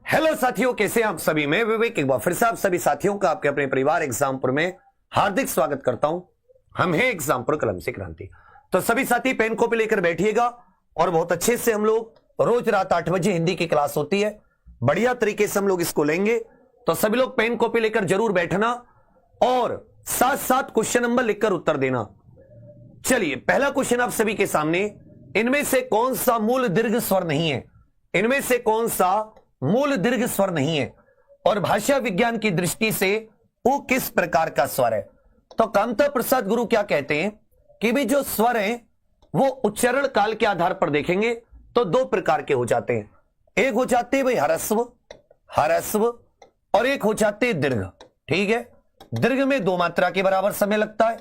Hello साथियों, कैसे हैं आप सभी। मैं विवेक एक बार फिर से आप सभी साथियों का आपके अपने परिवार एग्जामपुर में हार्दिक स्वागत करता हूं। हम हैं एग्जामपुर कलम से क्रांति। तो सभी साथी पेन कॉपी लेकर बैठिएगा और बहुत अच्छे से हम लोग रोज रात 8 बजे हिंदी की क्लास होती है, बढ़िया तरीके से हम लोग इसको लेंगे। तो सभी लोग पेन कॉपी लेकर जरूर बैठना और साथ साथ क्वेश्चन नंबर लिखकर उत्तर देना। चलिए, पहला क्वेश्चन आप सभी के सामने, इनमें से कौन सा मूल दीर्घ स्वर नहीं है। इनमें से कौन सा मूल दीर्घ स्वर नहीं है और भाषा विज्ञान की दृष्टि से वो किस प्रकार का स्वर है। तो कामता प्रसाद गुरु क्या कहते हैं कि भी जो स्वर हैं वो उच्चारण काल के आधार पर देखेंगे तो दो प्रकार के हो जाते हैं। एक हो जाते हैं भाई हरस्व और एक हो जाते हैं दीर्घ। ठीक है, दीर्घ में 2 मात्रा के बराबर समय लगता है।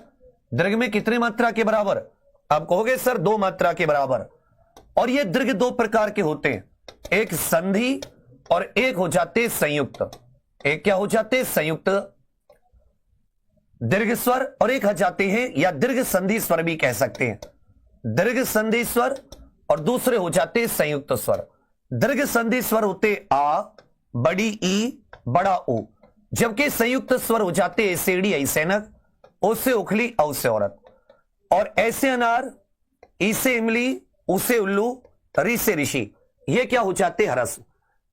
दीर्घ में कितने मात्रा के बराबर? आप कहोगे सर 2 मात्रा के बराबर। और ये दीर्घ 2 प्रकार के होते हैं, एक संधि और एक हो जाते संयुक्त। एक क्या हो जाते? संयुक्त दीर्घ स्वर, और एक हो जाते हैं या दीर्घ संधि स्वर भी कह सकते हैं, दीर्घ संधि स्वर, और दूसरे हो जाते संयुक्त स्वर। दीर्घ संधि स्वर होते आ, बड़ी ई, बड़ा ऊ, जबकि संयुक्त स्वर हो जाते एसेड़ी ऐसेनक, ओ से उखली, औ से औरत, और ऐसे अनार, ई से इमली, उ से उल्लू, री से ऋषि, ये क्या हो जाते हरस्व।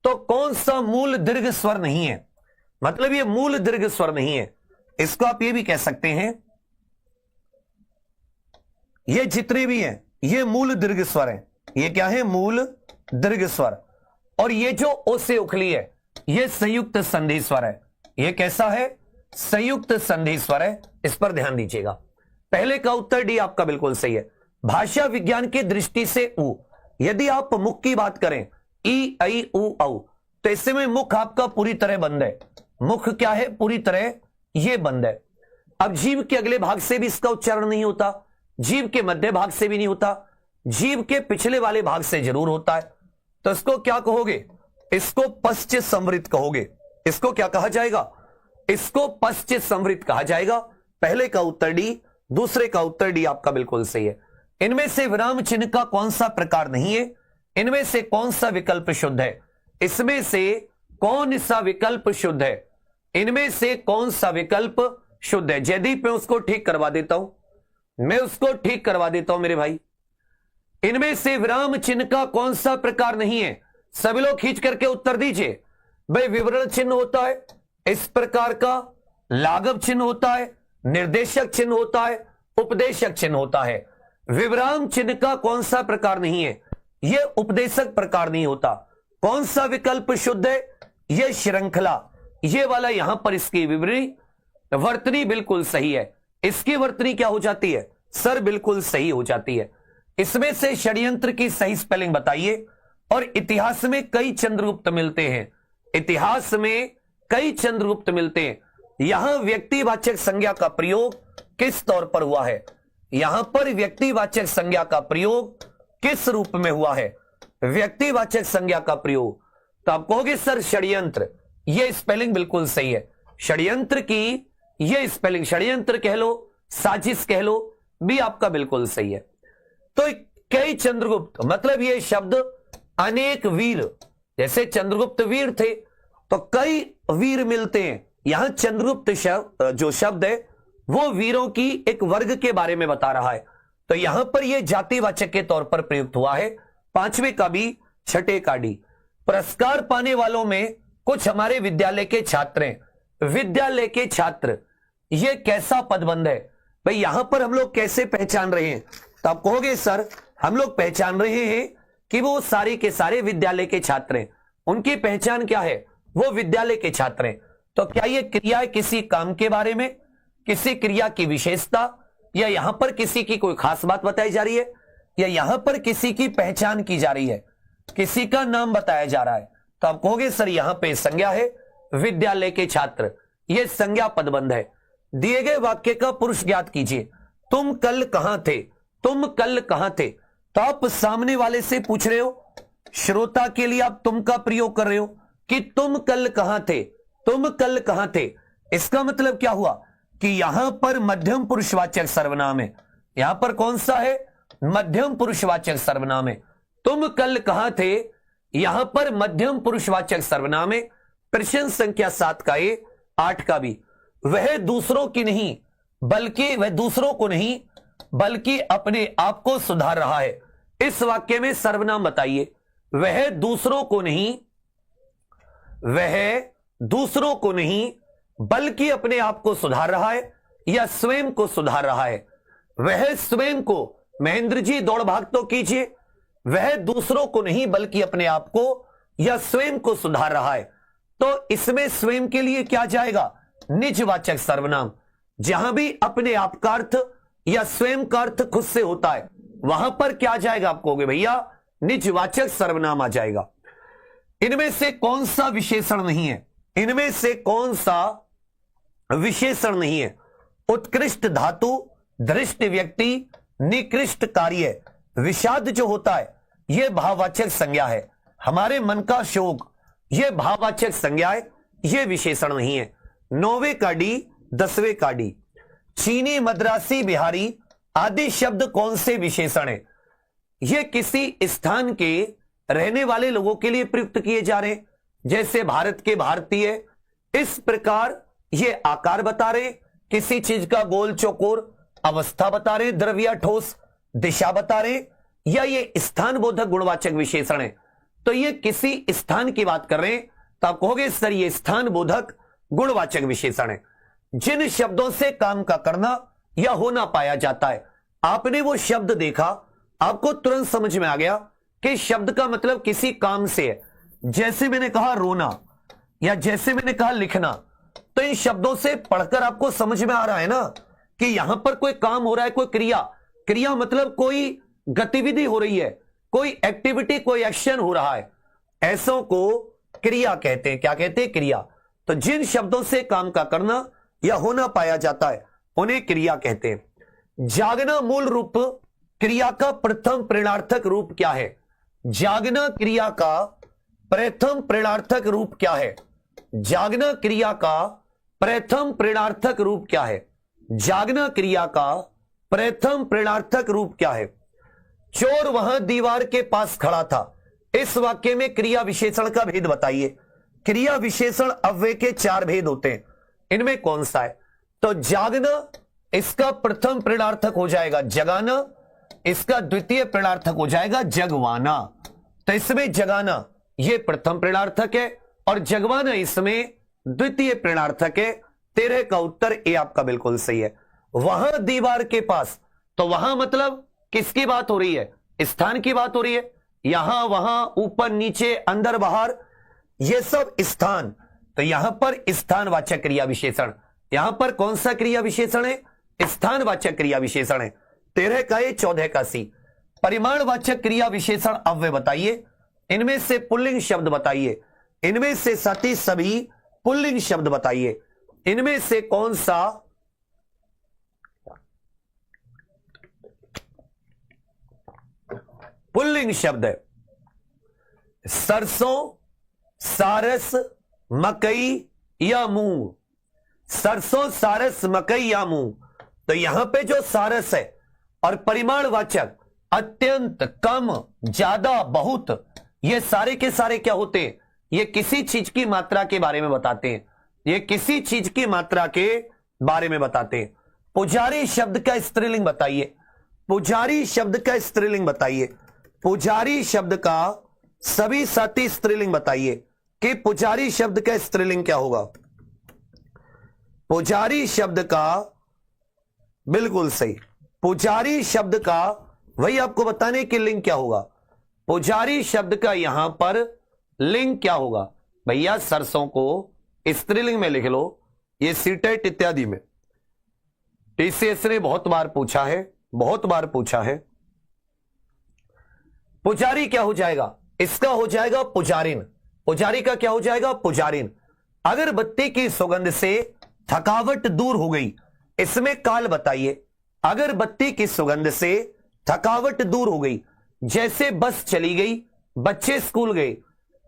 तो कौन सा मूल दीर्घ स्वर नहीं है, मतलब ये मूल दीर्घ स्वर नहीं है। इसको आप ये भी कह सकते हैं ये जितने भी हैं ये मूल दीर्घ स्वर हैं। ये क्या है? मूल दीर्घ स्वर। और ये जो ओ से उखली है ये संयुक्त संधि स्वर है। ये कैसा है? संयुक्त संधि स्वर है। इस पर ध्यान दीजिएगा। पहले का उत्तर डी आपका बिल्कुल सही है। भाषा विज्ञान की दृष्टि से ऊ, यदि आप मुख की बात करें ई आई ऊ औ, तो इससे में मुख आपका पूरी तरह बंद है। मुख क्या है? पूरी तरह ये बंद है। अब जीभ के अगले भाग से भी इसका उच्चारण नहीं होता, जीभ के मध्य भाग से भी नहीं होता, जीभ के पिछले वाले भाग से जरूर होता है। तो इसको क्या कहोगे? इसको पश्च संवृत कहोगे। इसको क्या कहा जाएगा? इसको पश्च संवृत कहा जाएगा। पहले का उत्तर डी, दूसरे का उत्तर डी आपका बिल्कुल सही है। इनमें से विराम चिन्ह का कौन सा प्रकार नहीं है? इनमें से कौन सा विकल्प शुद्ध है? इसमें से कौन सा विकल्प शुद्ध है? इनमें से कौन सा विकल्प शुद्ध है? जयदीप, मैं उसको ठीक करवा देता हूं, मैं उसको ठीक करवा देता हूं मेरे भाई। इनमें से विराम चिन्ह का कौन सा प्रकार नहीं है? सभी लोग खींच करके उत्तर दीजिए। भाई विवरण चिन्ह होता है इस प्रकार का, लाघव चिन्ह होता है, निर्देशक चिन्ह होता है, उपदेशक चिन्ह होता है। विराम चिन्ह का कौन सा प्रकार नहीं है? यह उपदेशक प्रकार नहीं होता। कौन सा विकल्प शुद्ध है? यह श्रृंखला, यह वाला यहां पर इसकी विवरणी वर्तनी बिल्कुल सही है। इसकी वर्तनी क्या हो जाती है सर? बिल्कुल सही हो जाती है। इसमें से षड्यंत्र की सही स्पेलिंग बताइए। और इतिहास में कई चंद्रगुप्त मिलते हैं, इतिहास में कई चंद्रगुप्त मिलते हैं। यहां व्यक्तिवाचक संज्ञा का प्रयोग किस तौर पर हुआ है? यहां पर व्यक्तिवाचक संज्ञा का प्रयोग किस रूप में हुआ है? व्यक्तिवाचक संज्ञा का प्रयोग। तो आप कहोगे सर षड्यंत्र, यह स्पेलिंग बिल्कुल सही है। षड्यंत्र की यह स्पेलिंग, षड्यंत्र कह लो, साजिश कह लो, भी आपका बिल्कुल सही है। तो कई चंद्रगुप्त, मतलब यह शब्द अनेक वीर, जैसे चंद्रगुप्त वीर थे तो कई वीर मिलते हैं। यहां चंद्रगुप्त शब्द जो शब्द है वो वीरों की एक वर्ग के बारे में बता रहा है। तो यहां पर यह जातिवाचक के तौर पर प्रयुक्त हुआ है। 5वें का बी, 6ठे का डी। पुरस्कार पाने वालों में कुछ हमारे विद्यालय के छात्र हैं। विद्यालय के छात्र, यह कैसा पदबंध है? भाई यहां पर हम लोग कैसे पहचान रहे हैं? तो आप कहोगे सर हम लोग पहचान रहे हैं कि वो सारे के सारे विद्यालय के छात्र हैं। उनकी पहचान क्या है? वो विद्यालय के छात्र हैं। तो क्या यह क्रिया है किसी काम के बारे में, किसी क्रिया की विशेषता, या यहां पर किसी की कोई खास बात बताई जा रही है, या यहां पर किसी की पहचान की जा रही है, किसी का नाम बताया जा रहा है? तो आप कहोगे सर यहां पे संज्ञा है विद्यालय के छात्र, यह संज्ञा पदबंध है। दिए गए वाक्य का पुरुष ज्ञात कीजिए। तुम कल कहां थे? तुम कल कहां थे? तो आप सामने वाले से पूछ रहे हो, श्रोता के लिए आप तुम का प्रयोग कर रहे हो कि तुम कल कहां थे, तुम कल कहां थे। इसका मतलब क्या हुआ कि यहां पर मध्यम पुरुषवाचक सर्वनाम है। यहां पर कौन सा है? मध्यम पुरुषवाचक सर्वनाम है। तुम कल कहां थे, यहां पर मध्यम पुरुषवाचक सर्वनाम है, प्रश्न संख्या 7 का ए, 8 का बी। वह दूसरों को नहीं बल्कि अपने आप को सुधार रहा है। इस वाक्य में सर्वनाम बताइए। वह दूसरों को नहीं बल्कि अपने आप को सुधार रहा है या स्वयं को सुधार रहा है। वह स्वयं को, महेंद्र जी दौड़ भाग तो कीजिए। वह दूसरों को नहीं बल्कि अपने आप को या स्वयं को सुधार रहा है, तो इसमें स्वयं के लिए क्या जाएगा? निजवाचक सर्वनाम। जहां भी अपने आप का अर्थ या स्वयं का अर्थ खुद से होता है, वहां पर क्या जाएगा? आप कहोगे भैया निजवाचक सर्वनाम आ जाएगा। इनमें से कौन सा विशेषण नहीं है? इनमें से कौन सा विशेषण नहीं है? उत्कृष्ट धातु, धृष्ट व्यक्ति, निकृष्ट कार्य। विषाद जो होता है यह भाववाचक संज्ञा है। हमारे मन का शोक यह भाववाचक संज्ञा है, यह विशेषण नहीं है। 9वें का डी, 10वें का डी। चीनी, मद्रासी, बिहारी आदि शब्द कौन से विशेषण है? यह किसी स्थान के रहने वाले लोगों के लिए प्रयुक्त किए जा रहे हैं, जैसे भारत के भारतीय। इस प्रकार ये आकार बता रहे, किसी चीज का गोल चौकोर, अवस्था बता रहे, द्रव्य ठोस, दिशा बता रहे, या ये स्थान बोधक गुणवाचक विशेषण है। तो ये किसी स्थान की बात कर रहे हैं, तो आप कहोगे सर ये स्थान बोधक गुणवाचक विशेषण है। जिन शब्दों से काम का करना या होना पाया जाता है, आपने वो शब्द देखा, आपको तुरंत समझ में आ गया कि शब्द का मतलब किसी काम से है। जैसे मैंने कहा रोना, या जैसे मैंने कहा लिखना, तो इन शब्दों से पढ़कर आपको समझ में आ रहा है ना कि यहां पर कोई काम हो रहा है, कोई क्रिया मतलब कोई गतिविधि हो रही है, कोई एक्टिविटी, कोई एक्शन हो रहा है। ऐसों को क्रिया कहते हैं। क्या कहते हैं? क्रिया। तो जिन शब्दों से काम का करना या होना पाया जाता है उन्हें क्रिया कहते हैं। जागना मूल रूप क्रिया का प्रथम प्रेरणार्थक रूप क्या है? जागना क्रिया का प्रथम प्रेरणार्थक रूप क्या है? जागना क्रिया का प्रथम प्रेरणार्थक रूप क्या है? जागना क्रिया का प्रथम प्रेरणार्थक रूप क्या है? चोर वहां दीवार के पास खड़ा था। इस वाक्य में क्रिया विशेषण का भेद बताइए। क्रिया विशेषण अव्यय के 4 भेद होते हैं, इनमें कौन सा है? तो जागना इसका प्रथम प्रेरणार्थक हो जाएगा जगाना, इसका द्वितीय प्रेरणार्थक हो जाएगा जगवाना। तो इसमें जगाना यह प्रथम प्रेरणार्थक है और जगवाना इसमें द्वितीय प्रेरणार्थक है। 13 का उत्तर ए आपका बिल्कुल सही है। वहां दीवार के पास, तो वहां मतलब किसकी बात हो रही है? स्थान की बात हो रही है। यहां, वहां, ऊपर, नीचे, अंदर, बाहर, ये सब स्थान। तो यहां पर स्थानवाचक क्रिया विशेषण, यहां पर कौन सा क्रिया विशेषण है? स्थानवाचक क्रिया विशेषण है। 13 का ए, 14 का सी। परिमाणवाचक क्रिया विशेषण अव्यय बताइए। इनमें से पुल्लिंग शब्द बताइए। इनमें से सभी पुल्लिंग शब्द बताइए। इनमें से कौन सा पुल्लिंग शब्द है? सरसों, सारस, मकई या मूंग। सरसों, सारस, मकई या मूंग। तो यहां पे जो सारस है और परिमाणवाचक अत्यंत, कम, ज्यादा, बहुत, ये सारे के सारे क्या होते हैं? ये किसी चीज की मात्रा के बारे में बताते हैं। ये किसी चीज की मात्रा के बारे में बताते हैं। पुजारी शब्द का स्त्रीलिंग बताइए। पुजारी शब्द का स्त्रीलिंग बताइए। पुजारी शब्द का सभी साथी स्त्रीलिंग बताइए कि पुजारी शब्द का स्त्रीलिंग क्या होगा? पुजारी शब्द का बिल्कुल सही। पुजारी शब्द का वही आपको बताने की लिंग क्या होगा? पुजारी शब्द का यहां पर लिंग क्या होगा? भैया सरसों को स्त्रीलिंग में लिख लो। ये सीटेट इत्यादि में टीसीएस ने बहुत बार पूछा है, बहुत बार पूछा है। पुजारी क्या हो जाएगा? इसका हो जाएगा पुजारिन। पुजारी का क्या हो जाएगा? पुजारिन। अगरबत्ती की सुगंध से थकावट दूर हो गई, इसमें काल बताइए। अगरबत्ती की सुगंध से थकावट दूर हो गई, जैसे बस चली गई, बच्चे स्कूल गए,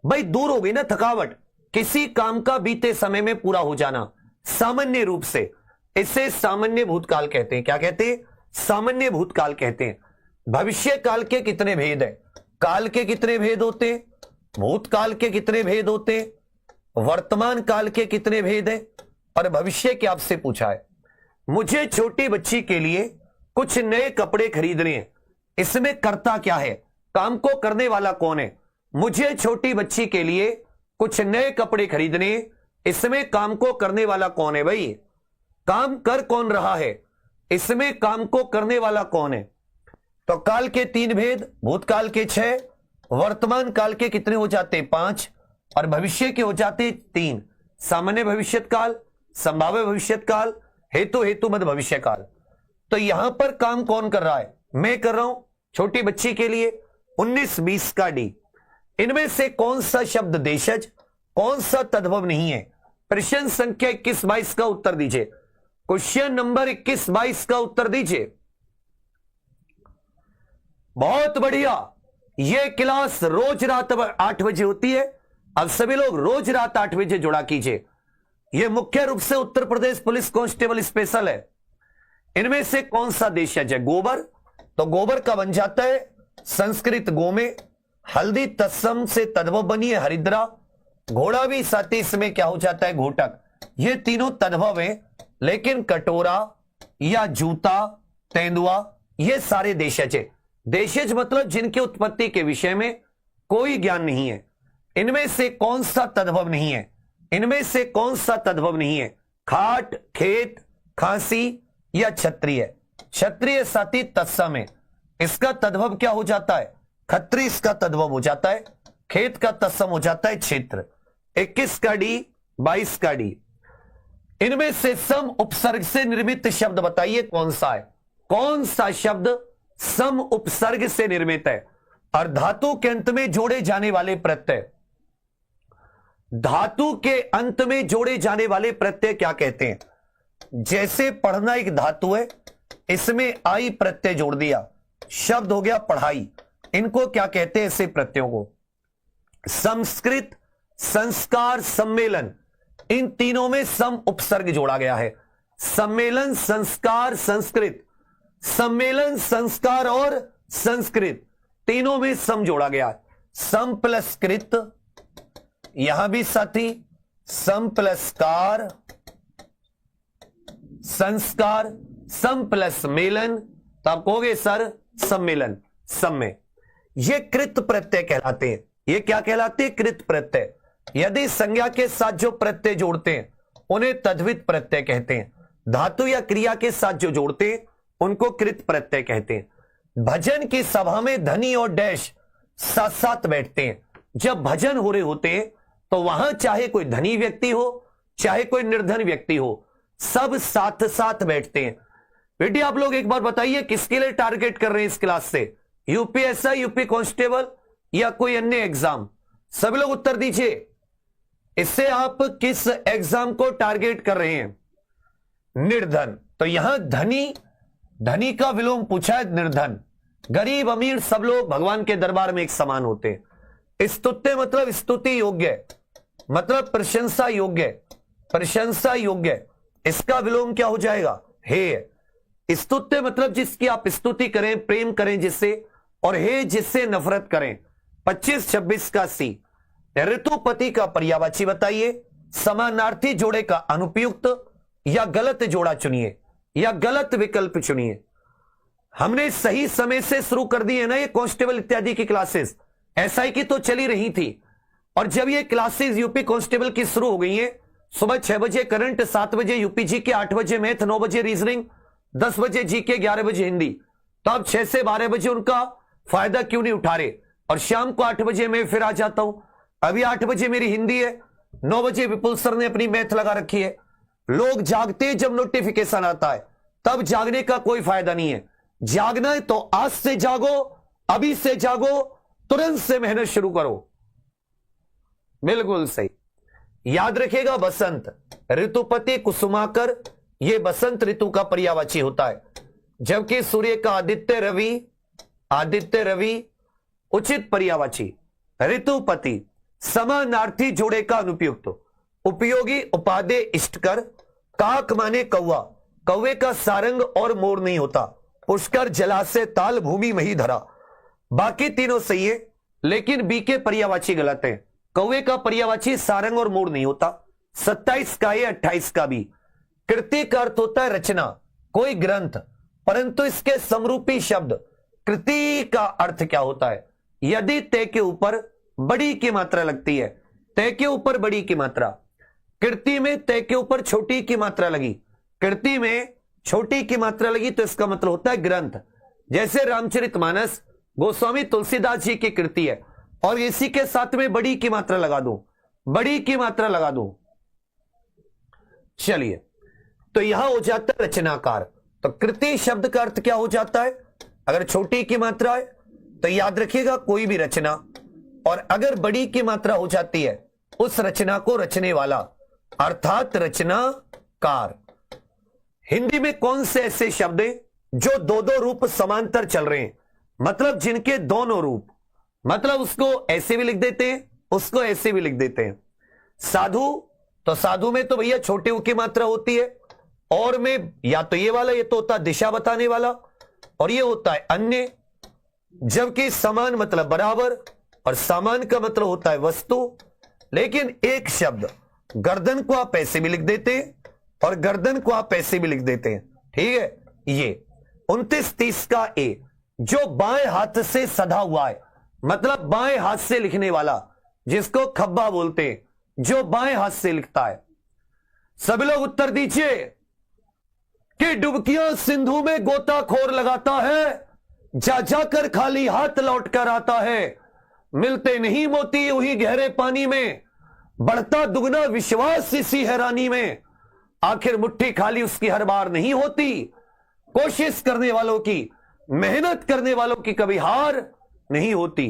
भाई दूर हो गई ना थकावट। किसी काम का बीते समय में पूरा हो जाना, सामान्य रूप से। इसे सामान्य भूतकाल कहते हैं। क्या कहते हैं? सामान्य भूतकाल कहते हैं। भविष्य काल के कितने भेद हैं? काल के कितने भेद होते हैं? भूतकाल के कितने भेद होते हैं, वर्तमान काल के कितने भेद हैं और भविष्य के आपसे पूछा है। मुझे छोटी बच्ची के लिए कुछ नए कपड़े खरीदने हैं, इसमें कर्ता क्या है, काम को करने वाला कौन है। मुझे छोटी बच्ची के लिए कुछ नए कपड़े खरीदने, इसमें काम को करने वाला कौन है। भाई काम कर कौन रहा है, इसमें काम को करने वाला कौन है। तो काल के 3 भेद, भूतकाल के 6, वर्तमान काल के कितने हो जाते 5 और भविष्य के हो जाते 3। सामान्य भविष्यत काल, संभाव्य भविष्यत काल, हेतु मध्य भविष्य काल। तो यहां पर काम कौन कर रहा है, मैं कर रहा हूं छोटी बच्ची के लिए 19, 20 का डी। इनमें से कौन सा शब्द देशज, कौन सा तद्भव नहीं है। प्रश्न संख्या 21, 22 का उत्तर दीजिए। क्वेश्चन नंबर 21, 22 का उत्तर दीजिए। बहुत बढ़िया। यह क्लास रोज रात 8 बजे होती है। अब सभी लोग रोज रात 8 बजे जुड़ा कीजिए। यह मुख्य रूप से Uttar Pradesh police constable special है। इनमें से कौन सा देशज है। गोबर, तो गोबर का बन जाता है संस्कृत गोमे। हल्दी तत्सम से तद्भव बनी है हरिद्रा। घोड़ा भी साथी इसमें क्या हो जाता है घोटक। ये तीनों तद्भव हैं, लेकिन कटोरा या जूता, तेंदुआ, ये सारे देशज है। देशज मतलब जिनकी उत्पत्ति के विषय में कोई ज्ञान नहीं है। इनमें से कौन सा तद्भव नहीं है, इनमें से कौन सा तद्भव नहीं है। खाट, खेत, खांसी या क्षत्रिय। क्षत्रिय साथी तत्सम है, इसका तद्भव क्या हो जाता है खत्री, इसका तद्भव हो जाता है खेत, का तत्सम हो जाता है क्षेत्र। 21 का डी, 22 का डी। इनमें से सम उपसर्ग से निर्मित शब्द बताइए कौन सा है। कौन सा शब्द सम उपसर्ग से निर्मित है। और धातु के अंत में जोड़े जाने वाले प्रत्यय, धातु के अंत में जोड़े जाने वाले प्रत्यय क्या कहते हैं। जैसे पढ़ना एक धातु है, इसमें आई प्रत्यय जोड़ दिया, शब्द हो गया पढ़ाई। इनको क्या कहते हैं ऐसे प्रत्ययों को। संस्कृत, संस्कार, सम्मेलन, इन तीनों में सम उपसर्ग जोड़ा गया है। सम्मेलन, संस्कार, संस्कृत, सम्मेलन, संस्कार और संस्कृत, तीनों में सम जोड़ा गया है। सम प्लस कृत, यहां भी साथी सम प्लस कार, संस्कार, सम प्लस मेलन, तो आप कहोगे सर सम्मेलन, सम्मे। ये कृत प्रत्यय कहलाते हैं। ये क्या कहलाते हैं कृत प्रत्यय। यदि संज्ञा के साथ जो प्रत्यय जोड़ते हैं उन्हें तद्धित प्रत्यय कहते हैं। धातु या क्रिया के साथ जो जोड़ते हैं उनको कृत प्रत्यय कहते हैं। भजन की सभा में धनी और डैश साथ साथ बैठते हैं। जब भजन हो रहे होते हैं तो वहां चाहे कोई धनी व्यक्ति हो चाहे कोई निर्धन व्यक्ति हो, सब साथ साथ बैठते हैं। बेटी आप लोग एक बार बताइए किसके लिए टारगेट कर रहे हैं इस क्लास से, यूपीएसआई, यूपी कांस्टेबल या कोई अन्य एग्जाम। सभी लोग उत्तर दीजिए, इससे आप किस एग्जाम को टारगेट कर रहे हैं। निर्धन, तो यहां धनी, धनी का विलोम पूछा है निर्धन। गरीब अमीर सब लोग भगवान के दरबार में एक समान होते हैं। स्तुत्य मतलब स्तुति योग्य, मतलब प्रशंसा योग्य, प्रशंसा योग्य, इसका विलोम क्या हो जाएगा हे। स्तुत्य मतलब जिसकी आप स्तुति करें, प्रेम करें जिससे, और हे जिससे नफरत करें। 25, 26 का सी। ऋतुपति का पर्यायवाची बताइए। समानार्थी जोड़े का अनुपयुक्त या गलत जोड़ा चुनिए या गलत विकल्प चुनिए। हमने सही समय से शुरू कर दी है ना ये कांस्टेबल इत्यादि की क्लासेस, एसआई की तो चली रही थी। और जब ये क्लासेस यूपी कांस्टेबल की शुरू हो गई है, सुबह 6 बजे करंट, 7 बजे यूपी जी के, 8 बजे मैथ, 9 बजे रीजनिंग, 10 बजे जी के, 11 बजे हिंदी, तो अब 6 से 12 बजे उनका फायदा क्यों नहीं उठा रहे। और शाम को 8 बजे मैं फिर आ जाता हूं। अभी 8 बजे मेरी हिंदी है, 9 बजे विपुल सर ने अपनी मैथ लगा रखी है। लोग जागते हैं जब नोटिफिकेशन आता है, तब जागने का कोई फायदा नहीं है। जागना है तो आज से जागो, अभी से जागो, तुरंत से मेहनत शुरू करो। बिल्कुल सही। याद रखिएगा बसंत, ऋतुपति कुसुमाकर, यह बसंत ऋतु का पर्यायवाची होता है। जबकि सूर्य का आदित्य रवि, आदित्य रवि उचित पर्यायवाची। ऋतुपति समानार्थी जोड़े का अनुपयुक्त। उपयोगी उपादेय इष्टकर। काक माने कौवा, कौवे का सारंग और मोर नहीं होता। पुष्कर, जलाशय, ताल, भूमि, मही, धरा, बाकी तीनों सही है। लेकिन बी के पर्यायवाची गलत है। कौवे का पर्यायवाची सारंग और मोर नहीं होता। 27 का ए, 28 का बी। कृति का अर्थ होता है रचना, कोई ग्रंथ, परंतु इसके समरूपी शब्द कृति का अर्थ क्या होता है? यदि ते के ऊपर बड़ी की मात्रा लगती है, ते के ऊपर बड़ी की मात्रा, कृति में ते के ऊपर छोटी की मात्रा लगी, कृति में छोटी की मात्रा लगी, तो इसका मतलब होता है ग्रंथ। जैसे रामचरितमानस गोस्वामी तुलसीदास जी की कृति है और इसी के साथ में बड़ी की मात्रा लगा दो, बड़ी की मात्रा लगा दो, चलिए, तो यहां हो जाता है रचनाकार। तो कृति शब्द का अर्थ क्या हो जाता है? अगर छोटी की मात्रा है तो याद रखिएगा कोई भी रचना, और अगर बड़ी की मात्रा हो जाती है उस रचना को रचने वाला, अर्थात रचनाकार। हिंदी में कौन से ऐसे शब्द हैं जो दो दो रूप समांतर चल रहे हैं, मतलब जिनके दोनों रूप, मतलब उसको ऐसे भी लिख देते हैं, उसको ऐसे भी लिख देते हैं। साधु, तो साधु में तो भैया छोटे उ की मात्रा होती है, और में या तो ये वाला, ये तो होता है दिशा बताने वाला, और ये होता है अन्य। जबकि समान मतलब बराबर, और सामान का मतलब होता है वस्तु। लेकिन एक शब्द गर्दन को आप ऐसे भी लिख देते हैं और गर्दन को आप ऐसे भी लिख देते हैं, ठीक है। ये 29-30 का ए, जो बाएं हाथ से सधा हुआ है, मतलब बाएं हाथ से लिखने वाला, जिसको खब्बा बोलते हैं, जो बाएं हाथ से लिखता है। सभी लोग उत्तर दीजिए कि डुबकियां सिंधु में गोताखोर लगाता है, जा जाकर खाली हाथ लौट कर आता है, मिलते नहीं मोती वही गहरे पानी में, बढ़ता दुगना विश्वास इसी हैरानी में, आखिर मुट्ठी खाली उसकी हर बार नहीं होती, कोशिश करने वालों की, मेहनत करने वालों की कभी हार नहीं होती।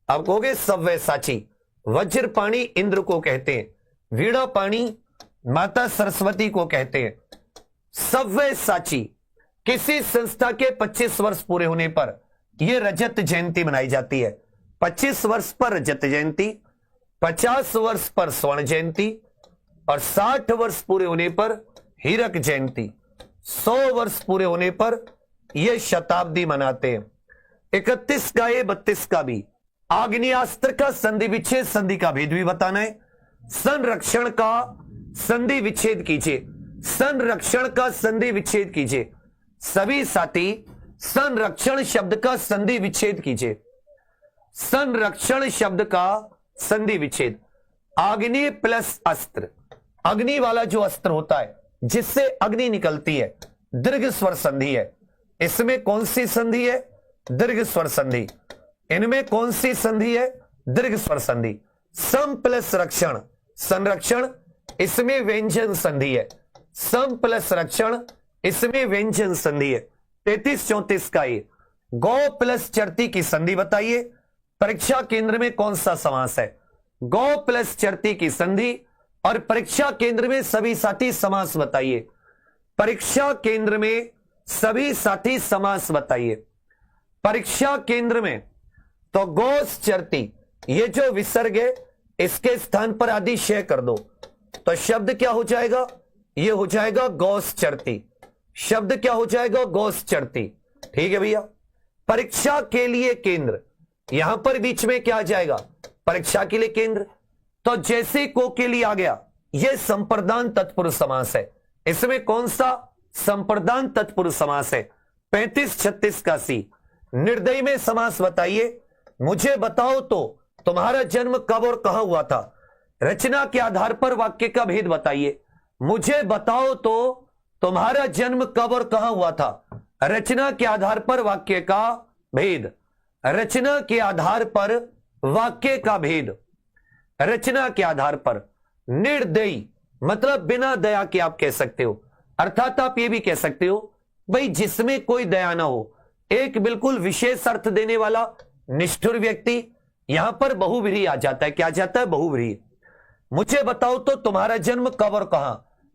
अब कहोगे सव्यसाची, वज्र पाणी इंद्र को कहते हैं, वीणा पाणी माता सरस्वती को कहते हैं। सव्यसाची, किसी संस्था के 25 वर्ष पूरे होने पर यह रजत जयंती मनाई जाती है। 25 वर्ष पर रजत जयंती, 50 वर्ष पर स्वर्ण जयंती, और 60 वर्ष पूरे होने पर हीरक जयंती, 100 वर्ष पूरे होने पर यह शताब्दी मनाते हैं। 31 का ए, 32 का बी। आग्नेयास्त्र का संधि विच्छेद, संधि का भेद भी बताना है। संरक्षण का संधि विच्छेद कीजिए, संरक्षण का संधि विच्छेद कीजिए। सभी साथी संरक्षण शब्द का संधि विच्छेद कीजिए, संरक्षण शब्द का संधि विच्छेद। अग्नि प्लस अस्त्र, अग्नि वाला जो अस्त्र होता है जिससे अग्नि निकलती है, दीर्घ स्वर संधि है। इसमें कौन सी संधि है? दीर्घ स्वर संधि। इनमें कौन सी संधि है? दीर्घ स्वर संधि। सम प्लस रक्षण, संरक्षण, इसमें व्यंजन संधि है। सम प्लस रक्षण, इसमें व्यंजन संधि है। 33-34 का ये। गौ प्लस चरती की संधि बताइए, परीक्षा केंद्र में कौन सा समास है? गौ प्लस चरती की संधि, और परीक्षा केंद्र में सभी साथी समास बताइए। परीक्षा केंद्र में सभी साथी समास बताइए। परीक्षा केंद्र में तो गौस चरती, ये जो विसर्ग है इसके स्थान पर आदि शय कर दो, तो शब्द क्या हो जाएगा? ये हो जाएगा गौस चरती। शब्द क्या हो जाएगा? गौस चरती। ठीक है भैया। परीक्षा के लिए केंद्र, यहां पर बीच में क्या आ जाएगा? परीक्षा के लिए केंद्र। तो जैसे को के लिए आ गया, यह संप्रदान तत्पुरुष समास है। इसमें कौन सा संप्रदान तत्पुरुष समास है? 35-36 का सी। निर्दयी में समास बताइए। मुझे बताओ तो तुम्हारा जन्म कब और कहां हुआ था? रचना के आधार पर वाक्य का भेद बताइए। मुझे बताओ तो तुम्हारा जन्म कब और कहां हुआ था? रचना के आधार पर वाक्य का भेद। रचना के आधार पर वाक्य का भेद। रचना के आधार पर। निर्दयी मतलब बिना दया के आप कह सकते हो, अर्थात आप ये भी कह सकते हो भाई जिसमें कोई दया ना हो, एक बिल्कुल विशेष अर्थ देने वाला निष्ठुर व्यक्ति। यहां पर बहुव्रीहि आ जाता है। क्या आ जाता है? बहुव्रीहि। मुझे बताओ तो तुम्हारा जन्म कब और कहां,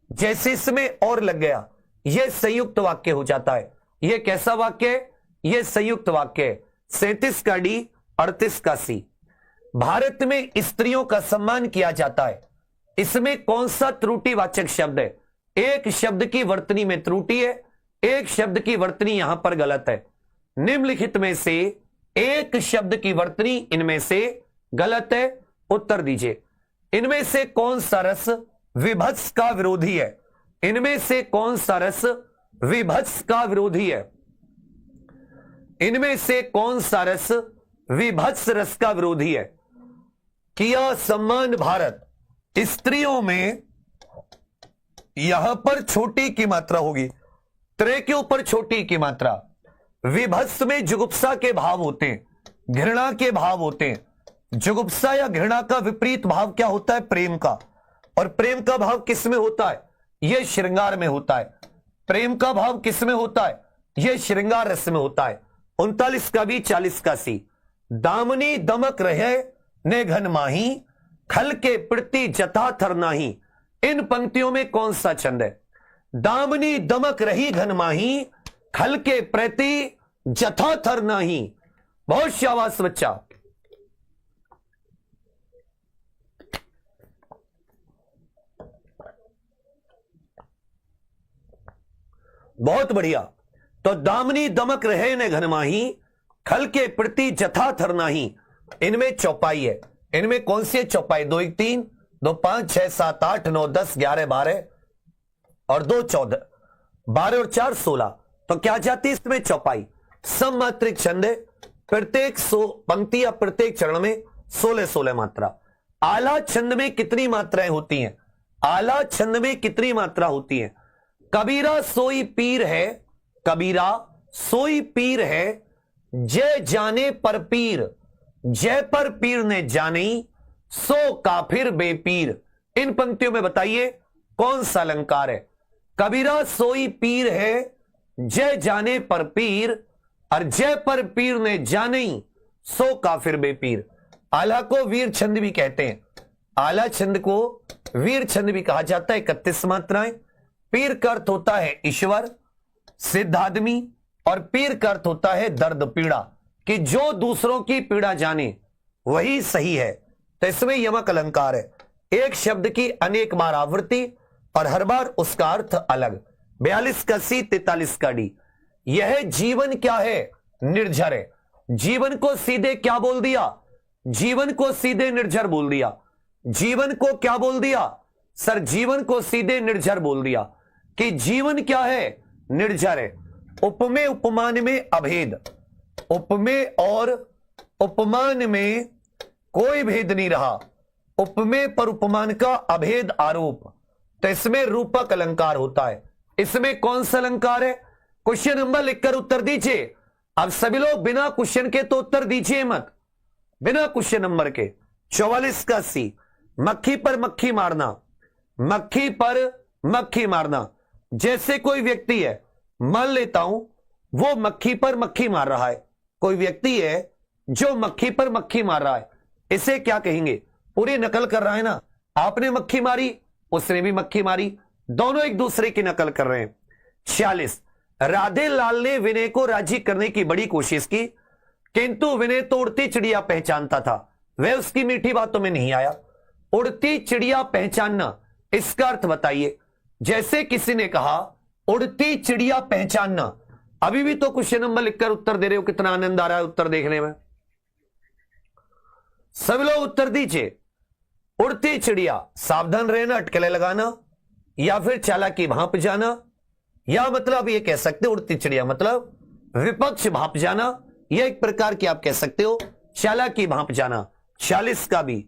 जैसे इसमें और लग गया, यह संयुक्त वाक्य हो जाता है। यह कैसा वाक्य है? यह संयुक्त वाक्य है। 37 का डी, 38 का सी। भारत में स्त्रियों का सम्मान किया जाता है। इसमें कौन सा त्रुटिवाचक शब्द है? एक शब्द की वर्तनी में त्रुटि है, एक शब्द की वर्तनी यहां पर गलत है। निम्नलिखित में से एक शब्द की वर्तनी इनमें से गलत है, उत्तर दीजिए। इनमें से कौन सा रस विभत्स का विरोधी है? इनमें से कौन सा रस विभत्स का विरोधी है? इनमें से कौन सा रस विभत्स रस का विरोधी है? किया सम्मान भारत, स्त्रियों में यहां पर छोटी की मात्रा होगी, त्रे के ऊपर छोटी की मात्रा। विभत्स में जुगुप्सा के भाव होते हैं, घृणा के भाव होते हैं। जुगुप्सा या घृणा का विपरीत भाव क्या होता है? प्रेम का। और प्रेम का भाव किस में होता है? यह श्रृंगार में होता है। प्रेम का भाव किस में होता है? यह श्रृंगार रस में होता है। 39 का बी, 40 का सी। दामनी दमक रहे ने घन माही, खल के प्रति जथा थर नाही। इन पंक्तियों में कौन सा छंद है? दामनी दमक रही घन माही, खल के प्रति जथा थर नाही। बहुत शाबाश बच्चा। बहुत बढ़िया। तो दामनी दमक रहे ने घन माही, खल के प्रति जथा थर नाही। इनमें चौपाई है। इनमें कौन सी चौपाई? 2 1 3, 2 5 6 7 8 9 10 11 12 और 2 14, 12 और 4 16। तो क्या जाती है इसमें? चौपाई। सममात्रिक छंद है। प्रत्येक पंक्ति या प्रत्येक चरण में 16-16 मात्रा। आला छंद में कितनी मात्राएं होती हैं? आला छंद में कितनी मात्रा होती है? कबीरा सोई पीर है, कबीरा सोई पीर है, जय जाने पर पीर, जय पर पीर ने जानी, सो काफिर बेपीर। इन पंक्तियों में बताइए कौन सा अलंकार है? कबीरा सोई पीर है, जय जाने पर पीर, और जय पर पीर ने जानी, सो काफिर बेपीर। आला को वीर छंद भी कहते हैं। आला छंद को वीर छंद भी कहा जाता है। 31 मात्राएं। पीर का अर्थ होता है ईश्वर, सिद्ध आदमी, और पीर का अर्थ होता है दर्द, पीड़ा, कि जो दूसरों की पीड़ा जाने वही सही है। तो इसमें यमक अलंकार है। एक शब्द की अनेक बार आवृत्ति और हर बार उसका अर्थ अलग। 42 का सी, 43 का डी। यह जीवन क्या है? निर्झर है। जीवन को सीधे क्या बोल दिया? जीवन को सीधे निर्झर बोल दिया। जीवन को क्या बोल दिया सर? जीवन को सीधे निर्झर बोल दिया कि जीवन क्या है? निर्झर है। उपमेय उपमान में अभेद। उपमेय और उपमान में कोई भेद नहीं रहा। उपमेय पर उपमान का अभेद आरोप। तो इसमें रूपक अलंकार होता है। इसमें कौन सा अलंकार है? क्वेश्चन नंबर लिखकर उत्तर दीजिए। अब सभी लोग बिना क्वेश्चन के तो उत्तर दीजिए मत, बिना क्वेश्चन नंबर के। 44 का सी, मक्खी पर मक्खी मारना। मक्खी पर मक्खी मारना। जैसे कोई व्यक्ति है, मान लेता हूं वो मक्खी पर मक्खी मार रहा है। कोई व्यक्ति है जो मक्खी पर मक्खी मार रहा है, इसे क्या कहेंगे? पूरी नकल कर रहा है ना। आपने मक्खी मारी, उसने भी मक्खी मारी, दोनों एक दूसरे की नकल कर रहे हैं। 46, राधे लाल ने विनय को राजी करने की बड़ी कोशिश की, किंतु विनय तो उड़ती चिड़िया पहचानता था, वह उसकी मीठी बातों में नहीं आया। उड़ती चिड़िया पहचानना, इसका अर्थ बताइए। जैसे किसी ने कहा उड़ती चिड़िया पहचानना। अभी भी तो क्वेश्चन नंबर लिखकर उत्तर दे रहे हो। कितना आनंद आ रहा है उत्तर देखने में। सब लोग उत्तर दीजिए। उड़ती चिड़िया, सावधान रहना, अटकलें लगाना, या फिर चालाकी भांप जाना, या मतलब ये कह सकते हो उड़ती चिड़िया मतलब विपक्ष भांप जाना, यह एक प्रकार की आप कह सकते हो चालाकी भांप जाना। 40 का भी,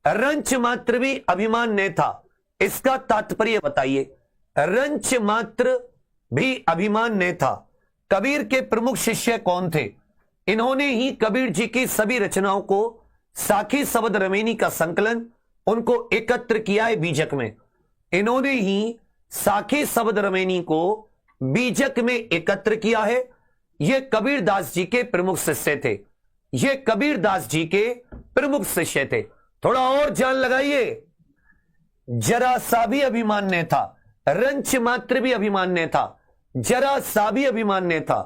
रंच मात्र भी अभिमान ने था, इसका तात्पर्य बताइए। रंच मात्र भी अभिमान ने था। कबीर के प्रमुख शिष्य कौन थे? इन्होंने ही कबीर जी की सभी रचनाओं को साखी शब्द रमेनी का संकलन उनको एकत्र किया है बीजक में। इन्होंने ही साखी शब्द रमेनी को बीजक में एकत्र किया है। यह कबीरदास जी के प्रमुख शिष्य थे। यह कबीरदास जी के प्रमुख शिष्य थे। थोड़ा और जान लगाइए। जरा सा भी अभिमान्य था, रंच मात्र भी अभिमान्य था, जरा सा भी अभिमान्य था,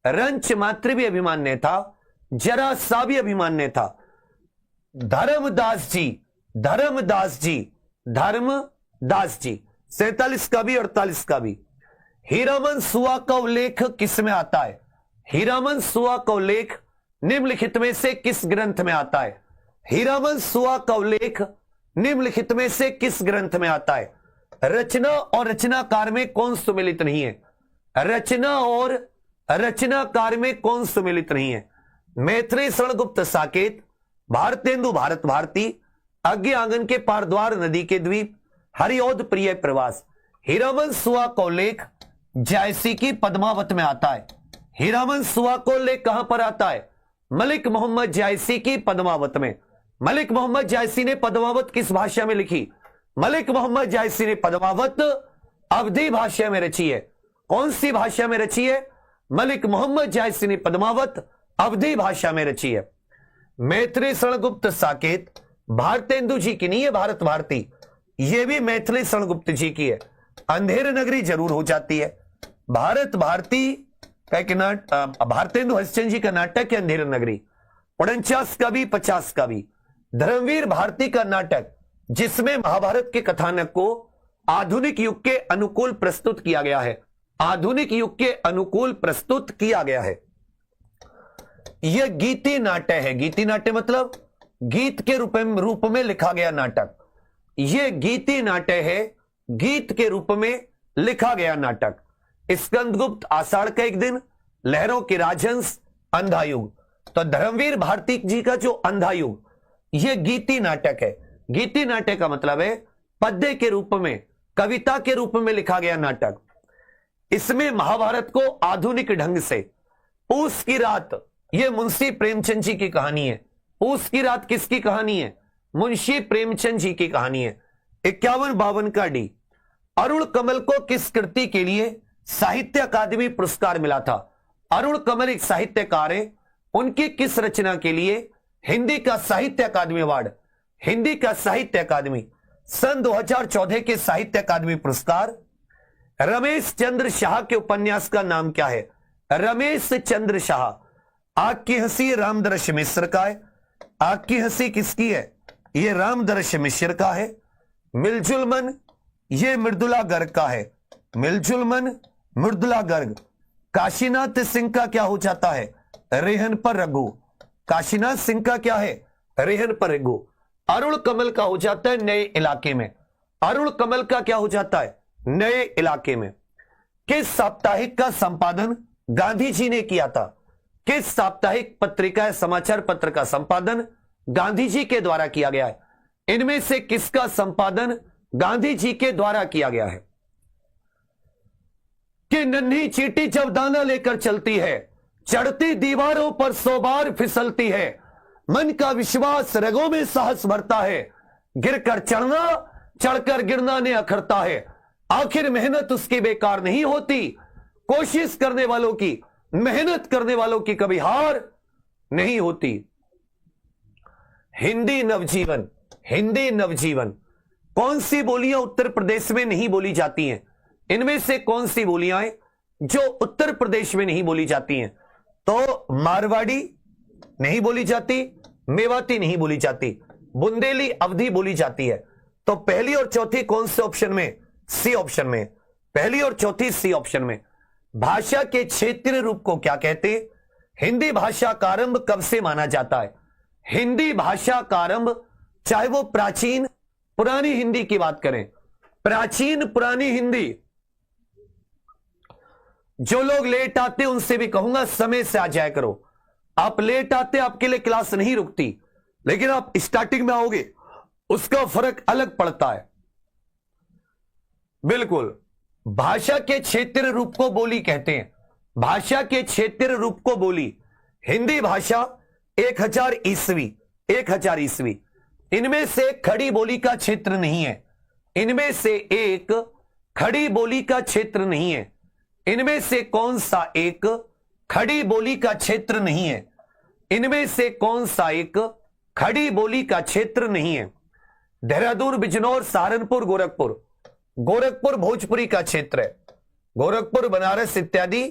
रंच मात्र भी अभिमान्य था, जरा सा भी अभिमान्य था। धर्मदास जी, धर्मदास जी, धर्मदास जी। 47 का भी 48 का भी। हीरामन सुआ का उल्लेख किस में आता है? हीरामन सुआ का उल्लेख निम्नलिखित में से किस ग्रंथ में आता है? हीरामन सुआ का उल्लेख निम्नलिखित में से किस ग्रंथ में आता है? रचना और रचनाकार में कौन सुमेलित नहीं है? रचना और रचनाकार में कौन सुमेलित नहीं है? मैत्रेय शरणगुप्त साकेत, भारतेंदु भारत भारती, अज्ञ आंगन के पारद्वार नदी के द्वीप, हरिऔध प्रिय प्रवास। हीरामन सुआ का उल्लेख जायसी की पद्मावत में आता है। हीरामन सुआ का उल्लेख कहां पर आता है? मलिक मोहम्मद जायसी की पद्मावत में। मलिक मोहम्मद जायसी ने पद्मावत किस भाषा में लिखी? मलिक मोहम्मद जायसी ने पद्मावत अवधी भाषा में रची है। कौन सी भाषा में रची है? मलिक मोहम्मद जायसी ने पद्मावत अवधी भाषा में रची है। मैत्रेय शरणगुप्त साकेत भारतेंदु जी की नहीं है, भारत भारती, यह भी मैथिली शरणगुप्त जी की है। अंधेर नगरी जरूर हो जाती है। भारत भारती भारतेंदु हरिश्चंद्र जी का नाटक है अंधेर नगरी। 49 का भी 50 का भी। धर्मवीर भारती का नाटक जिसमें महाभारत के कथानक को आधुनिक युग के अनुकूल प्रस्तुत किया गया है। आधुनिक युग के अनुकूल प्रस्तुत किया गया है। यह गीति नाट्य है। गीति नाट्य मतलब गीत के रूप में लिखा गया नाटक। यह गीति नाट्य है, गीत के रूप में लिखा गया नाटक। स्कंदगुप्त आषाढ़ का एक दिन, लहरों के राजहंस, अंधा युग। तो धर्मवीर भारती जी का जो अंधा युग, यह गीति नाटक है। गीति नाटक का मतलब है पद्य के रूप में, कविता के रूप में लिखा गया नाटक। इसमें महाभारत को आधुनिक ढंग से, पूस की रात, यह मुंशी प्रेमचंद जी की कहानी है। पूस की रात किसकी कहानी है? मुंशी प्रेमचंद जी की कहानी है। 51-52 का डी। अरुण कमल को किस कृति के लिए साहित्य अकादमी पुरस्कार मिला था? अरुण कमल एक साहित्यकार है, उनकी किस रचना के लिए हिंदी का साहित्य अकादमी अवार्ड, हिंदी का साहित्य अकादमी सन 2014 के साहित्य अकादमी पुरस्कार। रमेश चंद्र शाह के उपन्यास का नाम क्या है? रमेश चंद्र शाह। आग की हंसी रामदर्श मिश्र का है। आग की हंसी किसकी है? यह रामदर्श मिश्र का है। मिलजुल मन, यह मृदुला गर्ग का है। मिलजुल मन, मृदुला गर्ग। काशीनाथ सिंह का क्या हो जाता है? रेहन पर रघु। काशीनाथ सिंह का क्या है? रेहन पर रघु। अरुण कमल का हो जाता है नए इलाके में। अरुण कमल का क्या हो जाता है? नए इलाके में। किस साप्ताहिक का संपादन गांधी जी ने किया था? किस साप्ताहिक पत्रिका समाचार पत्र का संपादन गांधी जी के द्वारा किया गया है? इनमें से किसका संपादन गांधी जी के द्वारा किया गया है? कि नन्ही चींटी जब दाना लेकर चलती है, चढ़ती दीवारों पर 100 बार फिसलती है। मन का विश्वास रगों में साहस भरता है। गिरकर चढ़ना, चढ़कर गिरना ने अखरता है। आखिर मेहनत उसकी बेकार नहीं होती। कोशिश करने वालों की, मेहनत करने वालों की कभी हार नहीं होती। हिंदी नवजीवन। हिंदी नवजीवन। कौन सी बोलियां उत्तर प्रदेश में नहीं बोली जाती हैं? इनमें से कौन सी बोलियां हैं जो उत्तर प्रदेश में नहीं बोली जाती हैं? तो मारवाड़ी नहीं बोली जाती, मेवाती नहीं बोली जाती, बुंदेली अवधी बोली जाती है। तो पहली और चौथी कौन से ऑप्शन में? सी ऑप्शन में। पहली और चौथी सी ऑप्शन में। भाषा के क्षेत्रीय रूप को क्या कहते हैं? हिंदी भाषा का आरंभ कब से माना जाता है? हिंदी भाषा का आरंभ, चाहे वो प्राचीन पुरानी हिंदी की बात करें, प्राचीन पुरानी हिंदी, जो लोग लेट आते उनसे भी कहूंगा समय से आ जाया करो। आप लेट आते, आपके लिए क्लास नहीं रुकती, लेकिन आप स्टार्टिंग में आओगे उसका फर्क अलग पड़ता है। बिल्कुल। भाषा के क्षेत्रीय रूप को बोली कहते हैं। भाषा के क्षेत्रीय रूप को बोली। हिंदी भाषा 1000 ईस्वी, 1000 ईस्वी। इनमें से खड़ी बोली का क्षेत्र नहीं है। इनमें से एक खड़ी बोली का क्षेत्र नहीं है। इनमें से कौन सा एक खड़ी बोली का क्षेत्र नहीं है? इनमें से कौन सा एक खड़ी बोली का क्षेत्र नहीं है? देहरादून, बिजनौर, सहारनपुर, गोरखपुर। गोरखपुर भोजपुरी का क्षेत्र है। गोरखपुर, बनारस इत्यादि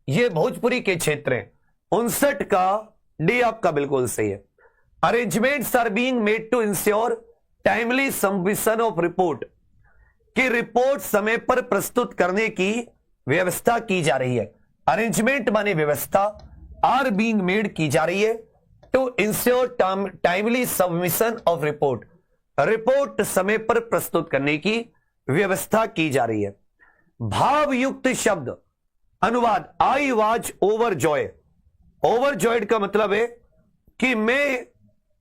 ये भोजपुरी के क्षेत्र हैं। 59 का डी आपका बिल्कुल सही है। Arrangements are being made to ensure timely submission of report, कि रिपोर्ट समय पर प्रस्तुत करने की व्यवस्था की जा रही है। अरेंजमेंट माने व्यवस्था, आर बीइंग मेड की जा रही है to ensure timely submission of report, report समय पर प्रस्तुत करने की व्यवस्था की जा रही है। भावयुक्त शब्द अनुवाद, आई वाज ओवरजॉय। ओवरजॉयड का मतलब है कि मैं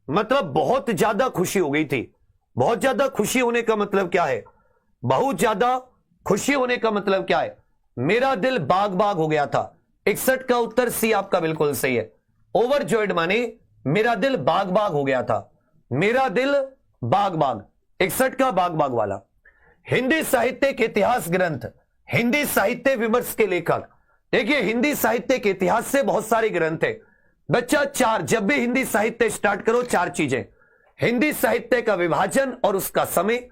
मतलब बहुत ज्यादा खुशी हो गई थी। बहुत ज्यादा खुशी होने का मतलब क्या है? बहुत ज्यादा खुशी होने का मतलब क्या है? मेरा दिल बाग बाग हो गया था। 61 का उत्तर सी आपका बिल्कुल सही है। ओवरजॉयड माने मेरा दिल बाग बाग हो गया था, मेरा दिल बाग बाग, 61 का बाग बाग वाला। हिंदी साहित्य के इतिहास ग्रंथ, हिंदी साहित्य विमर्श के लेखक। देखिए हिंदी साहित्य के इतिहास से बहुत सारे ग्रंथ है बच्चा। चार, जब भी हिंदी साहित्य स्टार्ट करो चार चीजें, हिंदी साहित्य का विभाजन और उसका समय,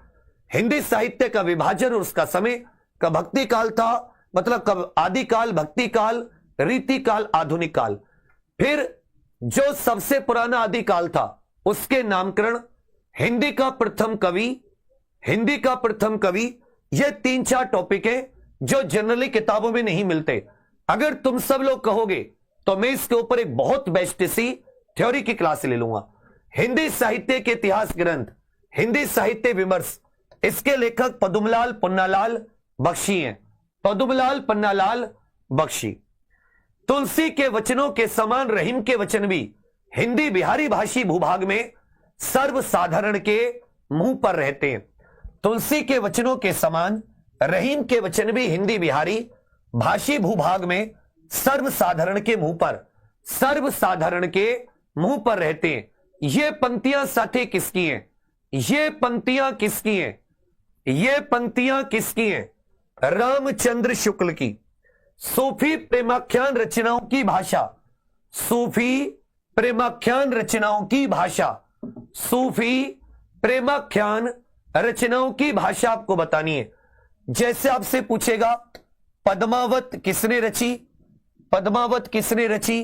हिंदी साहित्य का विभाजन और उसका समय, कब भक्ति काल था मतलब कब आदिकाल, भक्ति काल, रीति काल, आधुनिक काल, फिर जो सबसे पुराना आदिकाल था उसके नामकरण, हिंदी का प्रथम कवि, हिंदी का प्रथम कवि। ये 3-4 टॉपिक है जो जनरली किताबों में नहीं मिलते। अगर तुम सब लोग कहोगे तो मैं इसके ऊपर एक बहुत बेस्ट सी थ्योरी की क्लास ले लूंगा। हिंदी साहित्य के इतिहास ग्रंथ, हिंदी साहित्य विमर्श, इसके लेखक पद्मलाल पन्नालाल बख्शी हैं। पद्मलाल पन्नालाल बख्शी। तुलसी के वचनों के समान रहीम के वचन भी हिंदी बिहारी भाषी भूभाग में सर्वसाधारण के मुंह पर रहते हैं। तुलसी के वचनों के समान रहीम के वचन भी हिंदी बिहारी भाषी भूभाग में सर्वसाधारण के मुंह पर, सर्वसाधारण के मुंह पर रहते हैं। ये पंक्तियां साथी किसकी हैं? ये पंक्तियां किसकी हैं? ये पंक्तियां किसकी हैं? रामचंद्र शुक्ल की। सूफी प्रेमाख्यान रचनाओं की भाषा, सूफी प्रेमाख्यान रचनाओं की भाषा, सूफी प्रेमाख्यान रचनाओं की भाषा आपको बतानी है। जैसे आपसे पूछेगा पद्मावत किसने रची, पद्मावत किसने रची,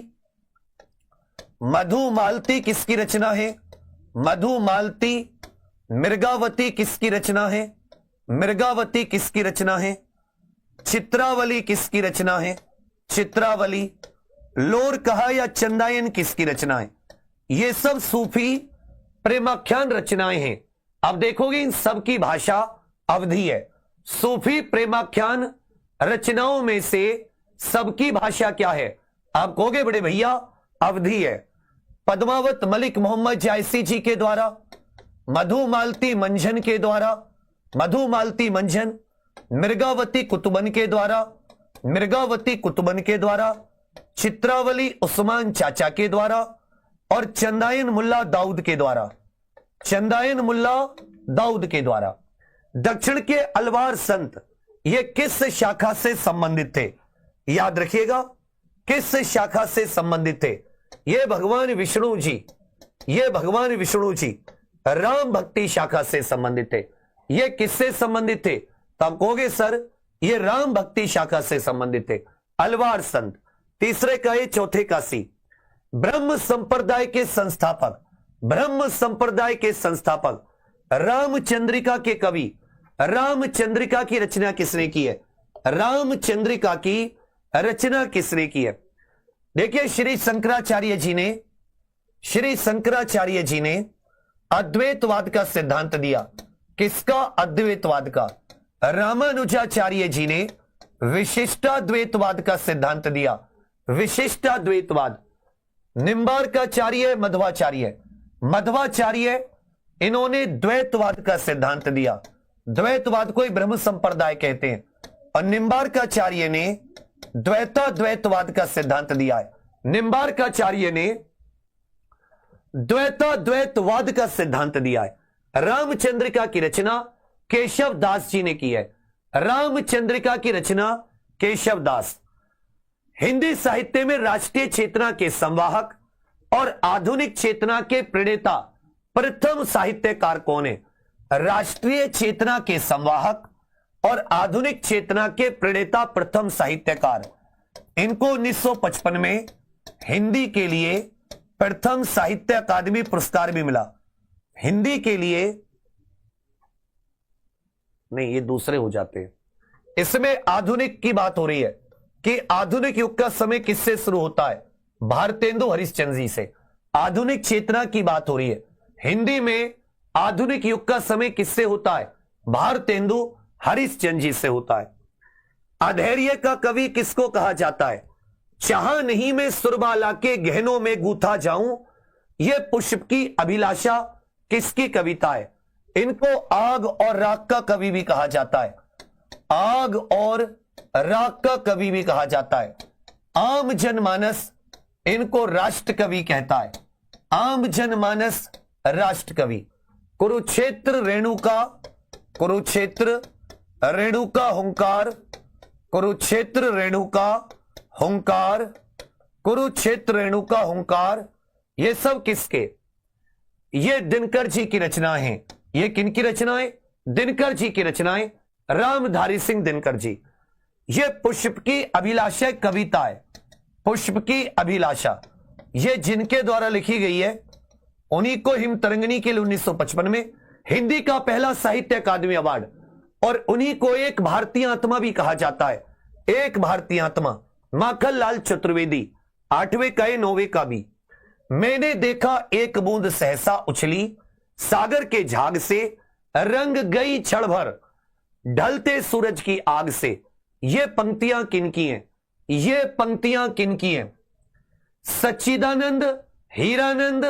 मधुमालती किसकी रचना है, मधुमालती, मृगावती किसकी रचना है, मृगावती किसकी रचना है, चित्रावली किसकी रचना है, चित्रावली, लोर कहा या चंदायन किसकी रचना है। ये सब सूफी प्रेमाख्यान रचनाएं हैं। अब देखोगे इन सब की भाषा अवधी है। सूफी प्रेमाख्यान रचनाओं में से सबकी भाषा क्या है? आप कहोगे बड़े भैया अवधी है। पद्मावत मलिक मोहम्मद जायसी जी के द्वारा, मधुमालती मंझन के द्वारा, मधुमालती मंझन, मृगावती कुतुबन के द्वारा, मृगावती कुतुबन के द्वारा, चित्रावली उस्मान चाचा के द्वारा और चंदायन मुल्ला दाऊद के द्वारा, चंदायन मुल्ला दाऊद के द्वारा। दक्षिण के अलवार संत ये किस शाखा से संबंधित थे? याद रखिएगा किस शाखा से संबंधित थे? ये भगवान विष्णु जी, ये भगवान विष्णु जी राम भक्ति शाखा से संबंधित थे। ये किससे संबंधित थे? तो आप कहोगे सर ये राम भक्ति शाखा से संबंधित थे। अलवार संत। तीसरे का ये, चौथे का सी। ब्रह्म संप्रदाय के संस्थापक, ब्रह्म संप्रदाय के संस्थापक रामचंद्रिका के कवि, रामचंद्रिका की रचना किसने की है? रामचंद्रिका की रचना किसने की है? देखिए श्री शंकराचार्य जी ने, श्री शंकराचार्य जी ने अद्वैतवाद का सिद्धांत दिया। किसका? अद्वैतवाद का। रामानुजाचार्य जी ने विशिष्टाद्वैतवाद का सिद्धांत दिया, विशिष्टाद्वैतवाद। निम्बार्काचार्य, मध्वाचार्य, मध्वाचार्य इन्होंने द्वैतवाद का सिद्धांत दिया। द्वैतवाद को ही ब्रह्म संप्रदाय कहते हैं। और निम्बार्काचार्य ने द्वैताद्वैतवाद का सिद्धांत दिया है। निम्बार्काचार्य ने द्वैताद्वैतवाद का सिद्धांत दिया है। रामचंद्रिका की रचना केशव दास जी ने की है। रामचंद्रिका की रचना केशव दास। हिंदी साहित्य में राष्ट्रीय चेतना के संवाहक और आधुनिक चेतना के प्रणेता प्रथम साहित्यकार कौन है? राष्ट्रीय चेतना के संवाहक और आधुनिक चेतना के प्रणेता प्रथम साहित्यकार। इनको 1955 में हिंदी के लिए प्रथम साहित्य अकादमी पुरस्कार भी मिला। हिंदी के लिए नहीं, ये दूसरे हो जाते हैं। इसमें आधुनिक की बात हो रही है कि आधुनिक युग का समय किससे शुरू होता है? भारतेंदु हरिश्चंद्र जी से। आधुनिक चेतना की बात हो रही है। हिंदी में आधुनिक युग का समय किससे होता है? भारतेंदु हरिश्चंद्र जी से होता है। अधैर्य का कवि किसको कहा जाता है? चाह नहीं मैं सुरबाला के गहनों में गूथा जाऊं, यह पुष्प की अभिलाषा किसकी कविता है? इनको आग और राख का कवि भी कहा जाता है। आग और राख का कवि भी कहा जाता है। आम जनमानस इनको राष्ट्र कवि कहता है। आम जनमानस राष्ट्र कवि। कुरुक्षेत्र रेणुका, कुरुक्षेत्र रेणुका हुंकार, कुरुक्षेत्र रेणुका हुंकार, कुरुक्षेत्र रेणुका हुंकार, ये सब किसके? ये दिनकर जी की रचना है। ये किनकी रचनाएं? दिनकर जी की रचनाएं, रामधारी सिंह दिनकर जी। ये पुष्प की अभिलाषा कविता है। पुष्प की अभिलाषा ये जिनके द्वारा लिखी गई है, उन्हीं को हिमतरंगिणी के लिए 1955 में हिंदी का पहला साहित्य अकादमी अवार्ड, और उन्हीं को एक भारतीय आत्मा भी कहा जाता है। एक भारतीय आत्मा माखनलाल चतुर्वेदी, 8वें का 9वें का भी। मैंने देखा एक बूंद सहसा उछली, सागर के झाग से रंग गई क्षण भर, ढलते सूरज की आग से। ये पंक्तियां किनकी हैं? ये पंक्तियां किनकी हैं? सच्चिदानंद, हीरानंद,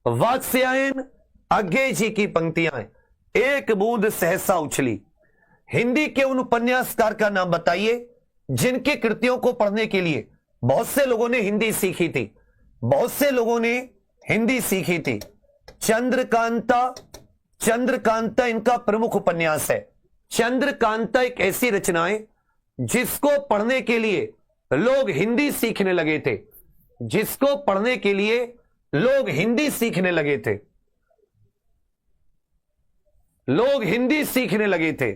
वात्स्यायन, अज्ञे जी की पंक्तियां हैं। एक बूंद सहसा उछली। हिंदी के उन उपन्यासकार का नाम बताइए जिनकी कृतियों को पढ़ने के लिए बहुत से लोगों ने हिंदी सीखी थी। बहुत से लोगों ने हिंदी सीखी थी। चंद्रकांता, चंद्रकांता इनका प्रमुख उपन्यास है। चंद्रकांता एक ऐसी रचना है जिसको पढ़ने के लिए लोग हिंदी सीखने लगे थे। जिसको पढ़ने के लिए लोग हिंदी सीखने लगे थे। लोग हिंदी सीखने लगे थे।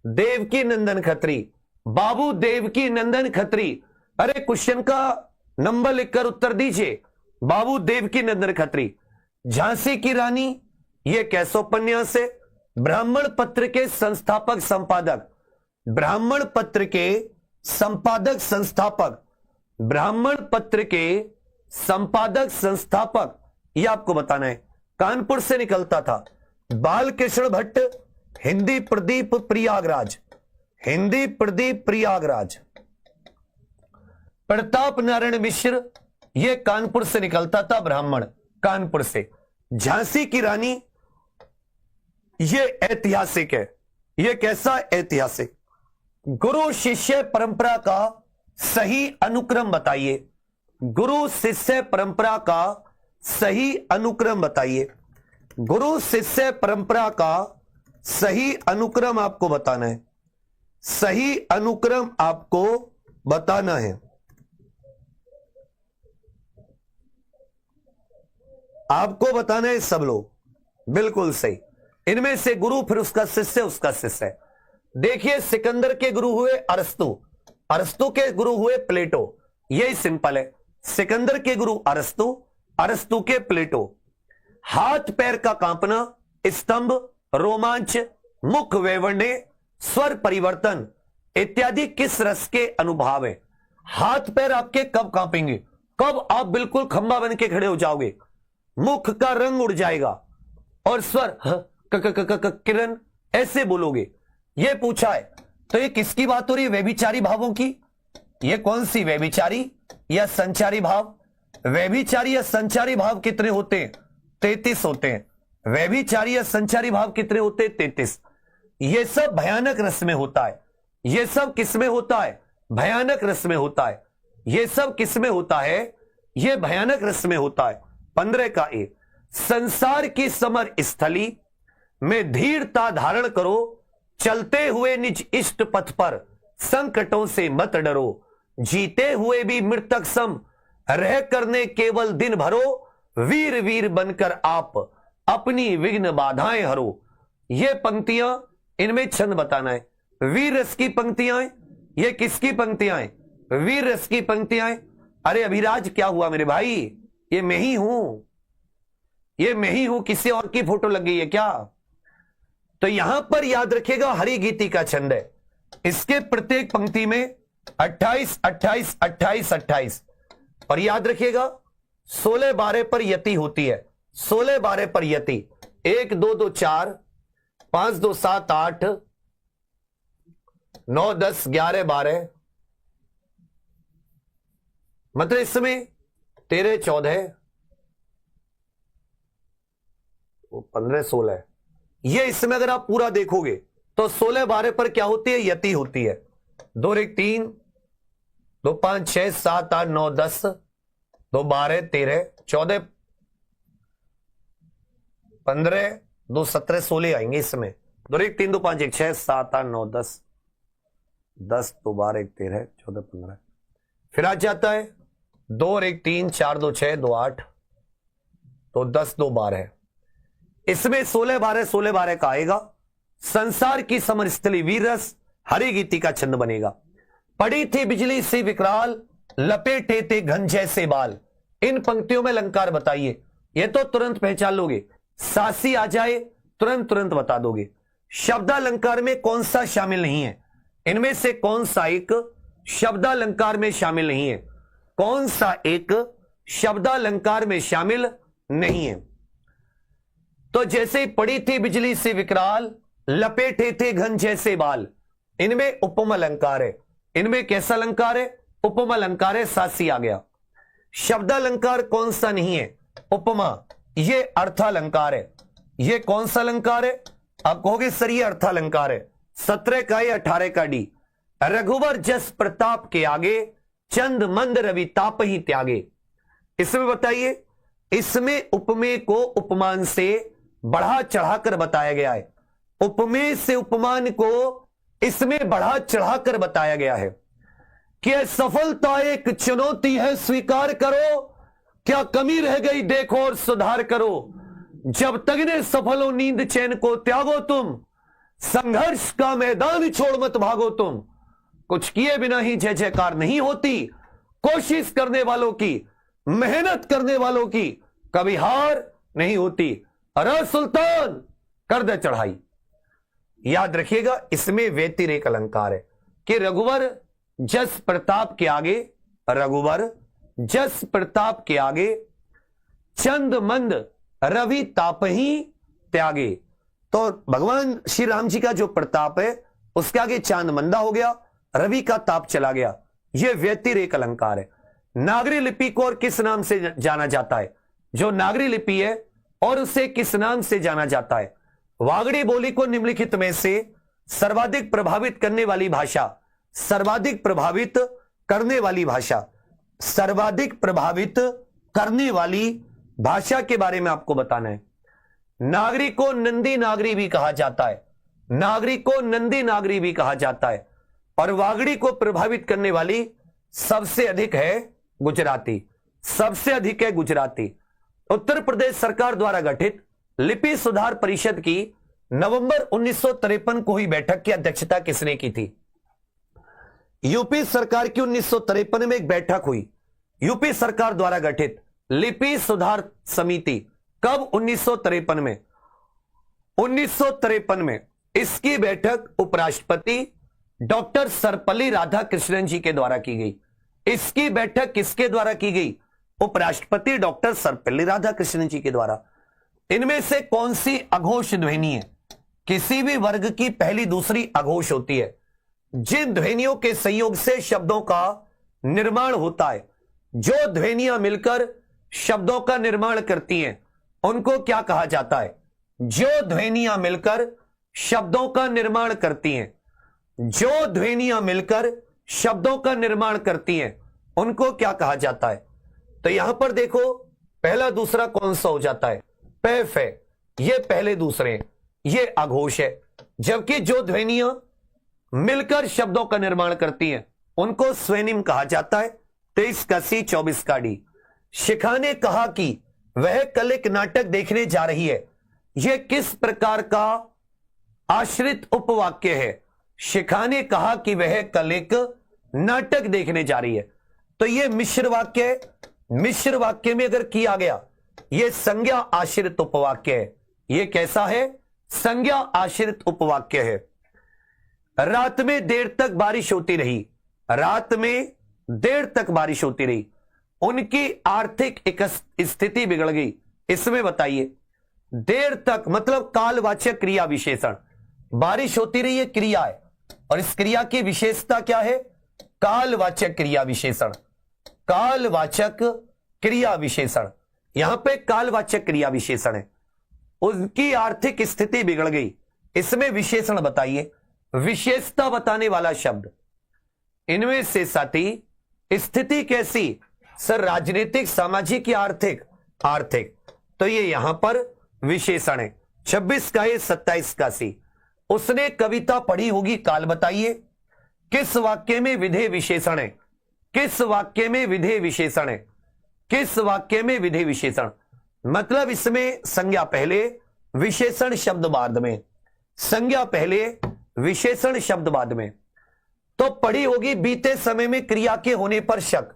देवकी नंदन खत्री, बाबू देवकी नंदन खत्री। अरे क्वेश्चन का नंबर लिखकर उत्तर दीजिए। बाबू देवकी नंदन खत्री। झांसी की रानी, यह कैसा उपन्यास है? ब्राह्मण पत्र के संस्थापक संपादक, ब्राह्मण पत्र के संपादक संस्थापक, ब्राह्मण पत्र के संपादक संस्थापक, यह आपको बताना है। कानपुर से निकलता था। बालकृष्ण भट्ट, हिंदी प्रदीप प्रयागराज, हिंदी प्रदीप प्रयागराज। प्रताप नारायण मिश्र, यह कानपुर से निकलता था, ब्राह्मण, कानपुर से। झांसी की रानी, यह ऐतिहासिक है। यह कैसा ऐतिहासिक? गुरु शिष्य परंपरा का सही अनुक्रम बताइए। गुरु शिष्य परंपरा का सही अनुक्रम बताइए। गुरु शिष्य परंपरा का सही अनुक्रम आपको बताना है। सही अनुक्रम आपको बताना है। आपको बताना है सब लोग, बिल्कुल सही। इनमें से गुरु, फिर उसका शिष्य, उसका शिष्य। देखिए, सिकंदर के गुरु हुए अरस्तु, अरस्तु के गुरु हुए प्लेटो। यही सिंपल है। सिकंदर के गुरु अरस्तु, अरस्तु के प्लेटो। हाथ पैर का कांपना, स्तंभ, रोमांच, मुख वैवण्य, स्वर परिवर्तन इत्यादि किस रस के अनुभाव है? हाथ पैर आपके कब कांपेंगे? कब आप बिल्कुल खंबा बन के खड़े हो जाओगे, मुख का रंग उड़ जाएगा, और स्वर किरण ऐसे बोलोगे। ये पूछा है, तो ये किसकी बात हो रही है? व्यभिचारी भावों की। ये कौन सी? व्यभिचारी या संचारी भाव? व्यभिचारी या संचारी भाव कितने होते हैं? 33 होते हैं। व्यभिचारी या संचारी भाव कितने होते हैं? 33। ये सब भयानक रस में होता है। ये सब किस में होता है? भयानक रस में होता है। ये सब किस में होता है? ये भयानक रस में होता है। 15 का ए, संसार की समर स्थली में धीरता धारण करो, चलते हुए निज इष्ट पथ पर संकटों से मत डरो, जीते हुए भी मृतक सम रह करने केवल दिन भरो, वीर वीर बनकर आप अपनी विघ्न बाधाएं हरो। ये पंक्तियां, इनमें छंद बताना है। वीर रस की पंक्तियां हैं। ये किसकी पंक्तियां हैं? वीर रस की पंक्तियां हैं। अरे अभिराज, क्या हुआ मेरे भाई? ये मैं ही हूं, ये मैं ही हूं। किसी और की फोटो लग गई है क्या? तो यहां पर याद रखिएगा, हरि गीति का छंद है। इसके प्रत्येक पंक्ति में 28 28 28 28 और याद रखिएगा 16 12 पर यति होती है, 16 12 पर यति, 1 2 2 4 5 2 7 8 9 10 11 12, मतलब इसमें 13 14 15 16, ये इसमें अगर आप पूरा देखोगे तो 16 12 पर क्या होती है, यति होती है। 2 1 3 2 5 6 7 8 9 10 2 12 13 14 15 2 17 16 आएंगे इसमें। 2 1 3 2 5 1 6 7 8 9 10 10 2 12 1 13 14 15, फिर आ जाता है 2 1 3 4 2 6 2 8 तो 10 2 12, इसमें 16 12 16 12 का आएगा। संसार की समर स्थली वीर रस, हरि गीति का छंद बनेगा। पड़ी थी बिजली सी विकराल, लपेटे थे घन जैसे बाल। इन पंक्तियों में अलंकार बताइए, ये तो तुरंत पहचान लोगे, सासी आ जाए तुरंत तुरंत बता दोगे। शब्दालंकार में कौन सा शामिल नहीं है, इनमें से कौन सा एक शब्दालंकार में शामिल नहीं है, कौन सा एक शब्दालंकार में शामिल नहीं है। तो जैसे ही पड़ी थी बिजली से विकराल, लपेटे थे घन जैसे बाल, इनमें उपमा अलंकार है। इनमें कैसा अलंकार है, उपमा अलंकार है, सासी आ गया। शब्दालंकार कौन सा नहीं है, उपमा, ये अर्थालंकार है। ये कौन सा अलंकार है, आप कहोगे सर ये अर्थालंकार है। 17 का या 18 का डी, रघुवर जस प्रताप के आगे, चंद मंद रवि ताप ही त्यागे। इसमें बताइए, इसमें उपमेय को उपमान से बढ़ा चढ़ाकर बताया गया है। उपमेय से उपमान को इसमें बढ़ा चढ़ाकर बताया गया है कि सफलता एक चुनौती है, स्वीकार करो, क्या कमी रह गई देखो और सुधार करो। जब तक ने सफल हो नींद चैन को त्यागो तुम, संघर्ष का मैदान छोड़ मत भागो तुम। कुछ किए बिना ही जय जयकार नहीं होती, कोशिश करने वालों की, मेहनत करने वालों की कभी हार नहीं होती। अरे सुल्तान कर दे चढ़ाई। याद रखिएगा, इसमें व्यतिरेक अलंकार है कि रघुवर जस प्रताप के आगे, रघुवर जस प्रताप के आगे, चंद मंद रवि ताप ही त्यागे। तो भगवान श्री राम जी का जो प्रताप है उसके आगे चांद मंदा हो गया, रवि का ताप चला गया। यह व्यतिरेक अलंकार है। नागरी लिपि को और किस नाम से जाना जाता है, जो नागरी लिपि है और उसे किस नाम से जाना जाता है। वागड़ी बोली को निम्नलिखित में से सर्वाधिक प्रभावित करने वाली भाषा, सर्वाधिक प्रभावित करने वाली भाषा, सर्वाधिक प्रभावित करने वाली भाषा के बारे में आपको बताना है। नागरी को नंदी नागरी भी कहा जाता है, नागरी को नंदी नागरी भी कहा जाता है। और वागड़ी को प्रभावित करने वाली सबसे अधिक है गुजराती, सबसे अधिक है गुजराती। उत्तर प्रदेश सरकार द्वारा गठित लिपि सुधार परिषद की नवंबर 1953 को हुई बैठक की अध्यक्षता किसने की थी। यूपी सरकार की 1953 में एक बैठक हुई, यूपी सरकार द्वारा गठित लिपि सुधार समिति। कब, 1953 में। 1953 में इसकी बैठक उपराष्ट्रपति डॉक्टर सर्वपल्ली राधाकृष्णन जी के द्वारा की गई। इसकी बैठक किसके द्वारा की गई, उपराष्ट्रपति डॉक्टर सर्वपल्ली राधाकृष्णन जी के द्वारा। इनमें से कौन सी अघोष ध्वनि है, किसी भी वर्ग की पहली दूसरी अघोष होती है। जिन ध्वनियों के संयोग से शब्दों का निर्माण होता है, जो ध्वनियां मिलकर शब्दों का निर्माण करती हैं, उनको क्या कहा जाता है। जो ध्वनियां मिलकर शब्दों का निर्माण करती हैं, जो ध्वनियां मिलकर शब्दों का निर्माण करती हैं, उनको क्या कहा जाता है। तो यहां पर देखो, पहला दूसरा कौन सा हो जाता है, पैफ है, ये पहले दूसरे, ये अघोष है। जबकि जो ध्वनियां मिलकर शब्दों का निर्माण करती हैं, उनको स्वेनिम कहा जाता है। 23 का सी 24 का डी। शिखा ने कहा कि वह कल एक नाटक देखने जा रही है, यह किस प्रकार का आश्रित उपवाक्य है। शिखा ने कहा कि वह कल एक नाटक देखने जा रही है, तो यह मिश्र वाक्य है। मिश्र वाक्य में अगर किया गया, यह संज्ञा आश्रित उपवाक्य है। यह कैसा है, संज्ञा आश्रित उपवाक्य है। रात में देर तक बारिश होती रही, रात में देर तक बारिश होती रही। उनकी आर्थिक स्थिति बिगड़ गई, इसमें बताइए। देर तक मतलब कालवाचक क्रिया विशेषण, बारिश होती रही है क्रिया है, और इस क्रिया की विशेषता क्या है? कालवाचक क्रिया विशेषण। कालवाचक क्रिया विशेषण, यहां पे कालवाचक क्रिया विशेषण है। उनकी आर्थिक स्थिति बिगड़ गई, इसमें विशेषण बताइए, विशेषता बताने वाला शब्द। इनमें से साथी स्थिति कैसी? सर राजनीतिक, सामाजिक या आर्थिक? आर्थिक। तो ये यहां पर विशेषण है। 26 का ए, 27 का सी। उसने कविता पढ़ी होगी, काल बताइए। किस वाक्य में विधेय विशेषण है? किस वाक्य में विधेय विशेषण है? किस वाक्य में विधेय विशेषण? मतलब इसमें संज्ञा पहले, विशेषण शब्द बाद में। संज्ञा पहले, विशेषण शब्द बाद में। तो पढ़ी होगी बीते समय में क्रिया के होने पर शक।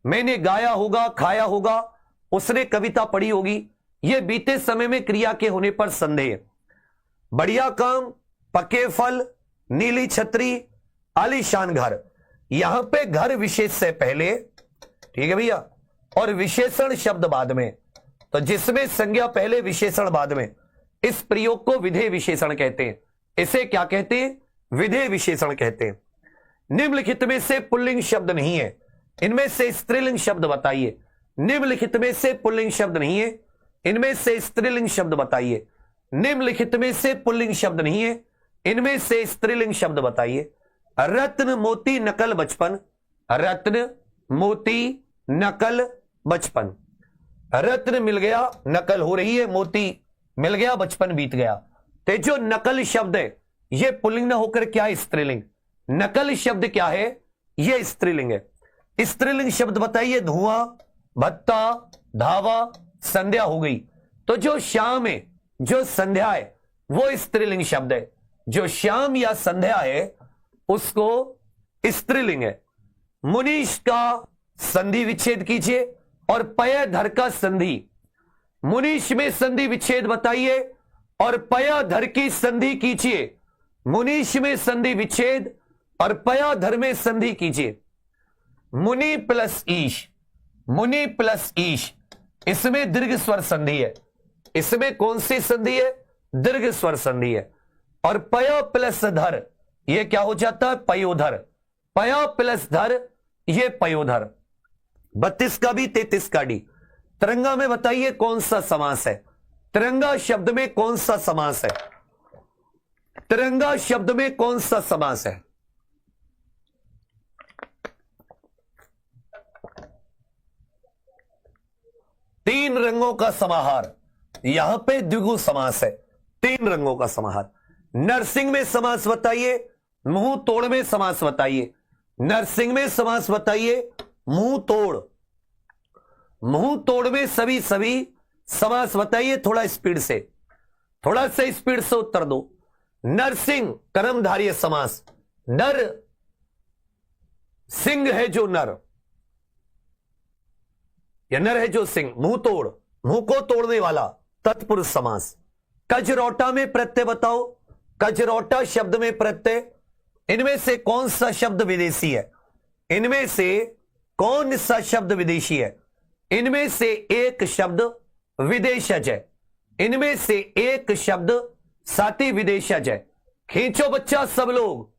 मैंने गाया होगा, खाया होगा। उसने कविता पढ़ी होगी, यह बीते समय में क्रिया के होने पर संदेह। बढ़िया काम, पके फल, नीली छतरी, आलीशान घर। यहां पे घर विशेष से पहले, ठीक है भैया, और विशेषण शब्द बाद में। तो जिसमें संज्ञा पहले विशेषण बाद में, इस प्रयोग को विधेय विशेषण कहते हैं। इसे क्या कहते हैं? विधेय विशेषण कहते हैं। निम्नलिखित में से पुल्लिंग शब्द नहीं है, इनमें से स्त्रीलिंग शब्द बताइए। निम्नलिखित में से पुल्लिंग शब्द नहीं है, इनमें से स्त्रीलिंग शब्द बताइए। निम्नलिखित में से पुल्लिंग शब्द नहीं है, इनमें से स्त्रीलिंग शब्द बताइए। रत्न, मोती, नकल, बचपन। रत्न, मोती, नकल, बचपन। रत्न मिल गया, नकल हो रही है, मोती मिल गया, बचपन बीत गया। तो जो नकल शब्द है यह पुल्लिंग ना होकर क्या है? स्त्रीलिंग। नकल शब्द क्या है? यह स्त्रीलिंग है। स्त्रीलिंग शब्द बताइए। धुआं, भत्ता, धावा, संध्या हो गई। तो जो शाम है, जो संध्या है, वो स्त्रीलिंग शब्द है। जो शाम या संध्या है उसको स्त्रीलिंग है। मुनीश का संधि विच्छेद कीजिए और पय धर का संधि। मुनीश में संधि विच्छेद बताइए और पया धर की संधि कीजिए। मुनीश में संधि विच्छेद और पया धर में संधि कीजिए। मुनि प्लस ईश, मुनि प्लस ईश, इसमें दीर्घ स्वर संधि है। इसमें कौन सी संधि है? दीर्घ स्वर संधि है। और पया प्लस धर, यह क्या हो जाता है? पयोधर। पया प्लस धर, यह पयोधर। 32 का बी, 33 का डी। तिरंगा में बताइए कौन सा समास है? तिरंगा शब्द में कौन सा समास है? तिरंगा शब्द में कौन सा समास है? तीन रंगों का समाहार। यहां पे द्विगु समास है। तीन रंगों का समाहार। नरसिंह में समास बताइए, मुंह तोड़ में समास बताइए। नरसिंह में समास बताइए, मुंह तोड़। मुंह तोड़ में सभी समास बताइए। थोड़ा स्पीड से, थोड़ा सा स्पीड से उत्तर दो। नरसिंह कर्मधारय समास। नर सिंह है जो नर, या नर है जो सिंह। मुंह तोड़, मुंह को तोड़ने वाला, तत्पुरुष समास। कजरौटा में प्रत्यय बताओ। कजरौटा शब्द में प्रत्यय। इनमें से कौन सा शब्द विदेशी है? इनमें से कौन सा शब्द विदेशी है? इनमें से एक शब्द विदेशज है। इनमें से एक शब्द साथी विदेशज है। खींचो बच्चा सब लोग।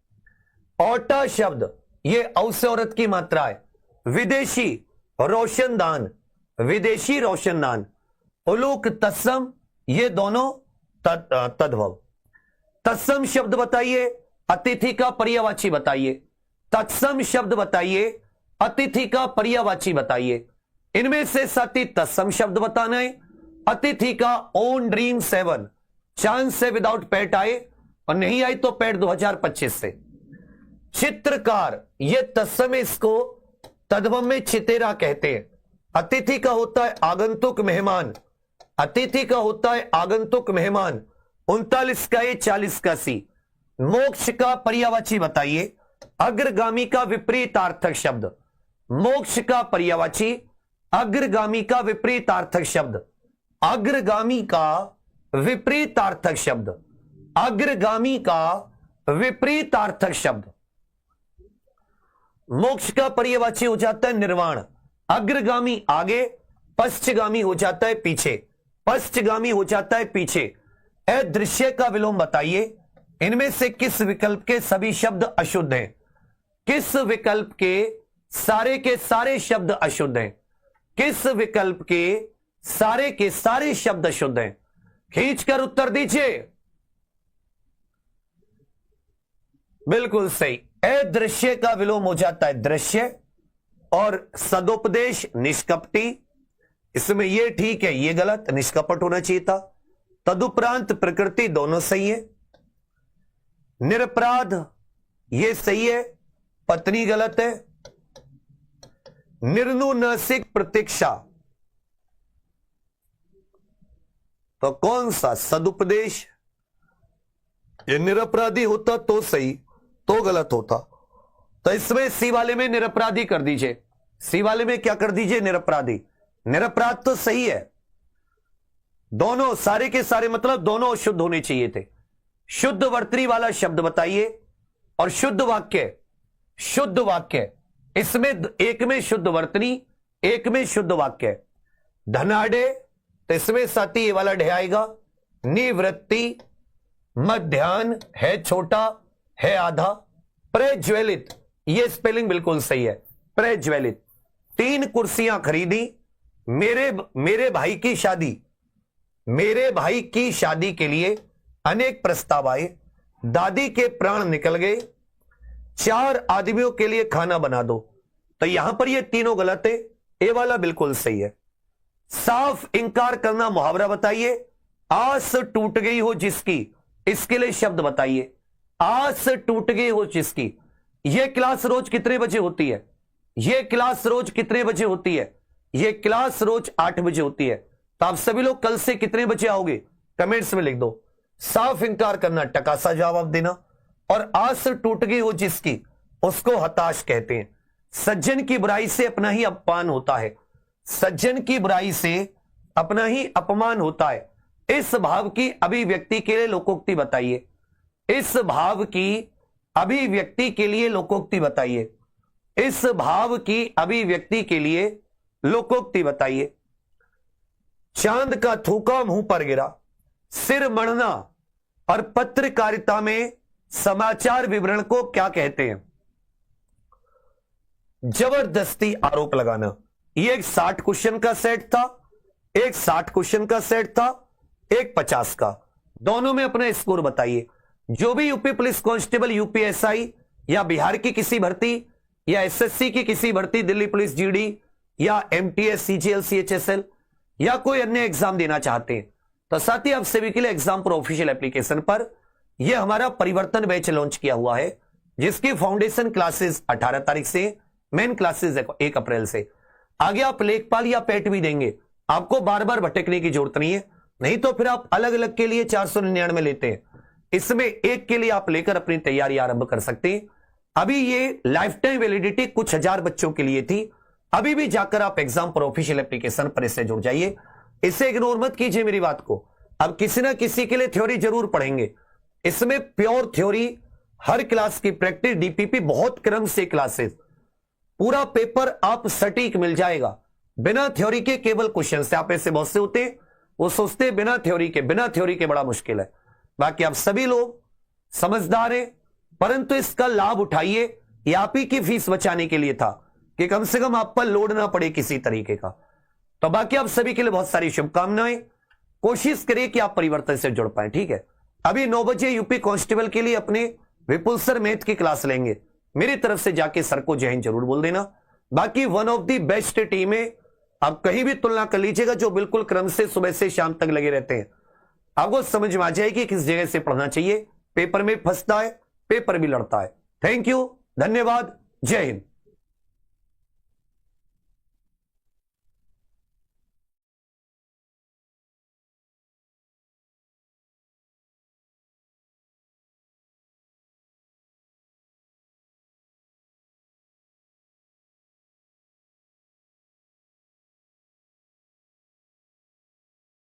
औटा शब्द, यह औ से औरत की मात्रा है। विदेशी रोशनदान, विदेशी रोशनदान। उलूक तत्सम, ये दोनों तद्भव। तत्सम शब्द बताइए, अतिथि का पर्यायवाची बताइए। तत्सम शब्द बताइए, अतिथि का पर्यायवाची बताइए। इनमें से साथी तत्सम शब्द बताना है। अतिथि का ओन ड्रीम 7, चांद से विदाउट पैट आए और नहीं आई तो पैट 2025 से। चित्रकार, ये तत्सम, इसको तद्भव में चितेरा कहते हैं। अतिथि का होता है आगंतुक मेहमान। अतिथि का होता है आगंतुक मेहमान। 39 का ए, 40 का सी। मोक्ष का पर्यायवाची बताइए। अग्रगामी का विपरीतार्थक शब्द। मोक्ष का पर्यायवाची अग्रगामी का विपरीतार्थक शब्द। अग्रगामी का विपरीतार्थक शब्द। अग्रगामी का विपरीतार्थक शब्द। मोक्ष का पर्यायवाची हो जाता है निर्वाण। अग्रगामी आगे, पश्चगामी हो जाता है पीछे, पश्चगामी हो जाता है पीछे। अदृश्य का विलोम बताइए, इनमें से किस विकल्प के सभी शब्द अशुद्ध हैं? किस विकल्प के सारे शब्द अशुद्ध हैं? किस विकल्प के सारे शब्द अशुद्ध हैं? खींचकर उत्तर दीजिए। बिल्कुल सही, अदृश्य का विलोम हो जाता है दृश्य, और सदुपदेश निष्कपटी, इसमें ये ठीक है, ये गलत, निष्कपट होना चाहिए था। तदुपरांत प्रकृति, दोनों सही है। निरपराध, ये सही है, पत्नी गलत है। निर्नुनासिक प्रतीक्षा, तो कौन सा? सदुपदेश। ये निरपराधी होता तो सही, तो गलत होता। तो इसमें सी वाले में निरपराधी कर दीजिए। सी वाले में क्या कर दीजिए? निरपराधी। निरपराध तो सही है। दोनों सारे के सारे मतलब दोनों शुद्ध होने चाहिए थे। शुद्ध वर्तनी वाला शब्द बताइए, और शुद्ध वाक्य, शुद्ध वाक्य, इसमें एक में शुद्ध वर्तनी, एक में शुद्ध वाक्य। धनाढ़, तो इसमें साथी ये वाला ढे आएगा। निवृत्ति, मध्याह्न है छोटा, है आधा। प्रज्वलित, ये स्पेलिंग बिल्कुल सही है, प्रज्वलित। 3 कुर्सियां खरीदी, मेरे भाई की शादी, मेरे भाई की शादी के लिए अनेक प्रस्ताव आए। दादी के प्राण निकल गए। 4 आदमियों के लिए खाना बना दो। तो यहां पर ये तीनों गलत है, ए वाला बिल्कुल सही है। साफ इंकार करना मुहावरा बताइए। आस टूट गई हो जिसकी, इसके लिए शब्द बताइए। आस टूट गई हो जिसकी। यह क्लास रोज कितने बजे होती है? यह क्लास रोज कितने बजे होती है? यह क्लास रोज 8 बजे होती है। तो आप सभी लोग कल से कितने बजे आओगे? कमेंट्स में लिख दो। साफ इंकार करना, टकासा जवाब देना। और आस टूट गई हो जिसकी, उसको हताश कहते हैं। सज्जन की बुराई से अपना ही अपमान होता है। सज्जन की बुराई से अपना ही अपमान होता है। इस भाव की अभिव्यक्ति के लिए लोकोक्ति बताइए। इस भाव की अभिव्यक्ति के लिए लोकोक्ति बताइए। इस भाव की अभिव्यक्ति के लिए लोकोक्ति बताइए। चांद का थूका मुंह पर गिरा, सिर मढ़ना और पत्रकारिता में समाचार विवरण को क्या कहते हैं? जबरदस्ती आरोप लगाना। ये एक 60 क्वेश्चन का सेट था, एक 60 क्वेश्चन का सेट था, एक 50 का। दोनों में अपना स्कोर बताइए। जो भी यूपी पुलिस कांस्टेबल, यूपीएसआई या बिहार की किसी भर्ती या एसएससी की किसी भर्ती, दिल्ली पुलिस जीडी या एमटीएस, सीजीएल, सीएचएसएल या कोई अन्य एग्जाम देना चाहते हैं, तो साथ ही आप सभी के लिए एग्जाम पर ऑफिशियल एप्लीकेशन पर यह हमारा परिवर्तन बैच लॉन्च किया हुआ है, जिसकी फाउंडेशन क्लासेस 18 तारीख से, मेन क्लासेस 1 अप्रैल से। आगे आप लेखपाल या पेट भी देंगे, आपको बार बार भटकने की जरूरत नहीं है। नहीं तो फिर आप अलग अलग के लिए 499 लेते हैं। इसमें एक के लिए आप लेकर अपनी तैयारी आरंभ कर सकते हैं। अभी ये लाइफ टाइम वैलिडिटी कुछ हजार बच्चों के लिए थी। अभी भी जाकर आप एग्जाम पर ऑफिशियल एप्लीकेशन पर इससे जुड़ जाइए। इसे इग्नोर मत कीजिए मेरी बात को। अब किसी ना किसी के लिए थ्योरी जरूर पढ़ेंगे। इसमें प्योर थ्योरी, हर क्लास की प्रैक्टिस, डीपीपी, बहुत क्रम से क्लासेस, पूरा पेपर आप सटीक मिल जाएगा। बिना थ्योरी के केवल क्वेश्चन से, आप ऐसे बहुत से होते हैं वो सोचते हैं बिना थ्योरी के बड़ा मुश्किल है। बाकी आप सभी लोग समझदार हैं, परंतु इसका लाभ उठाइए। ये आप ही की फीस बचाने के लिए था कि कम से कम आप पर लोड ना पड़े किसी तरीके का। तो बाकी आप सभी के लिए बहुत सारी शुभकामनाएं। कोशिश करिए कि आप परिवर्तन से जुड़ पाए, ठीक है। अभी 9 बजे यूपी कांस्टेबल के लिए अपने विपुल सर मैथ की क्लास लेंगे। मेरी तरफ से जाके सर को जय हिंद जरूर बोल देना। बाकी one of the best team है, आप कहीं भी तुलना कर लीजिएगा, जो बिल्कुल क्रम से सुबह से शाम तक लगे रहते हैं। आपको समझ में आ जाएगी किस जगह से पढ़ना चाहिए। पेपर में फंसता है, पेपर भी लड़ता है। थैंक यू, धन्यवाद, जय हिंद।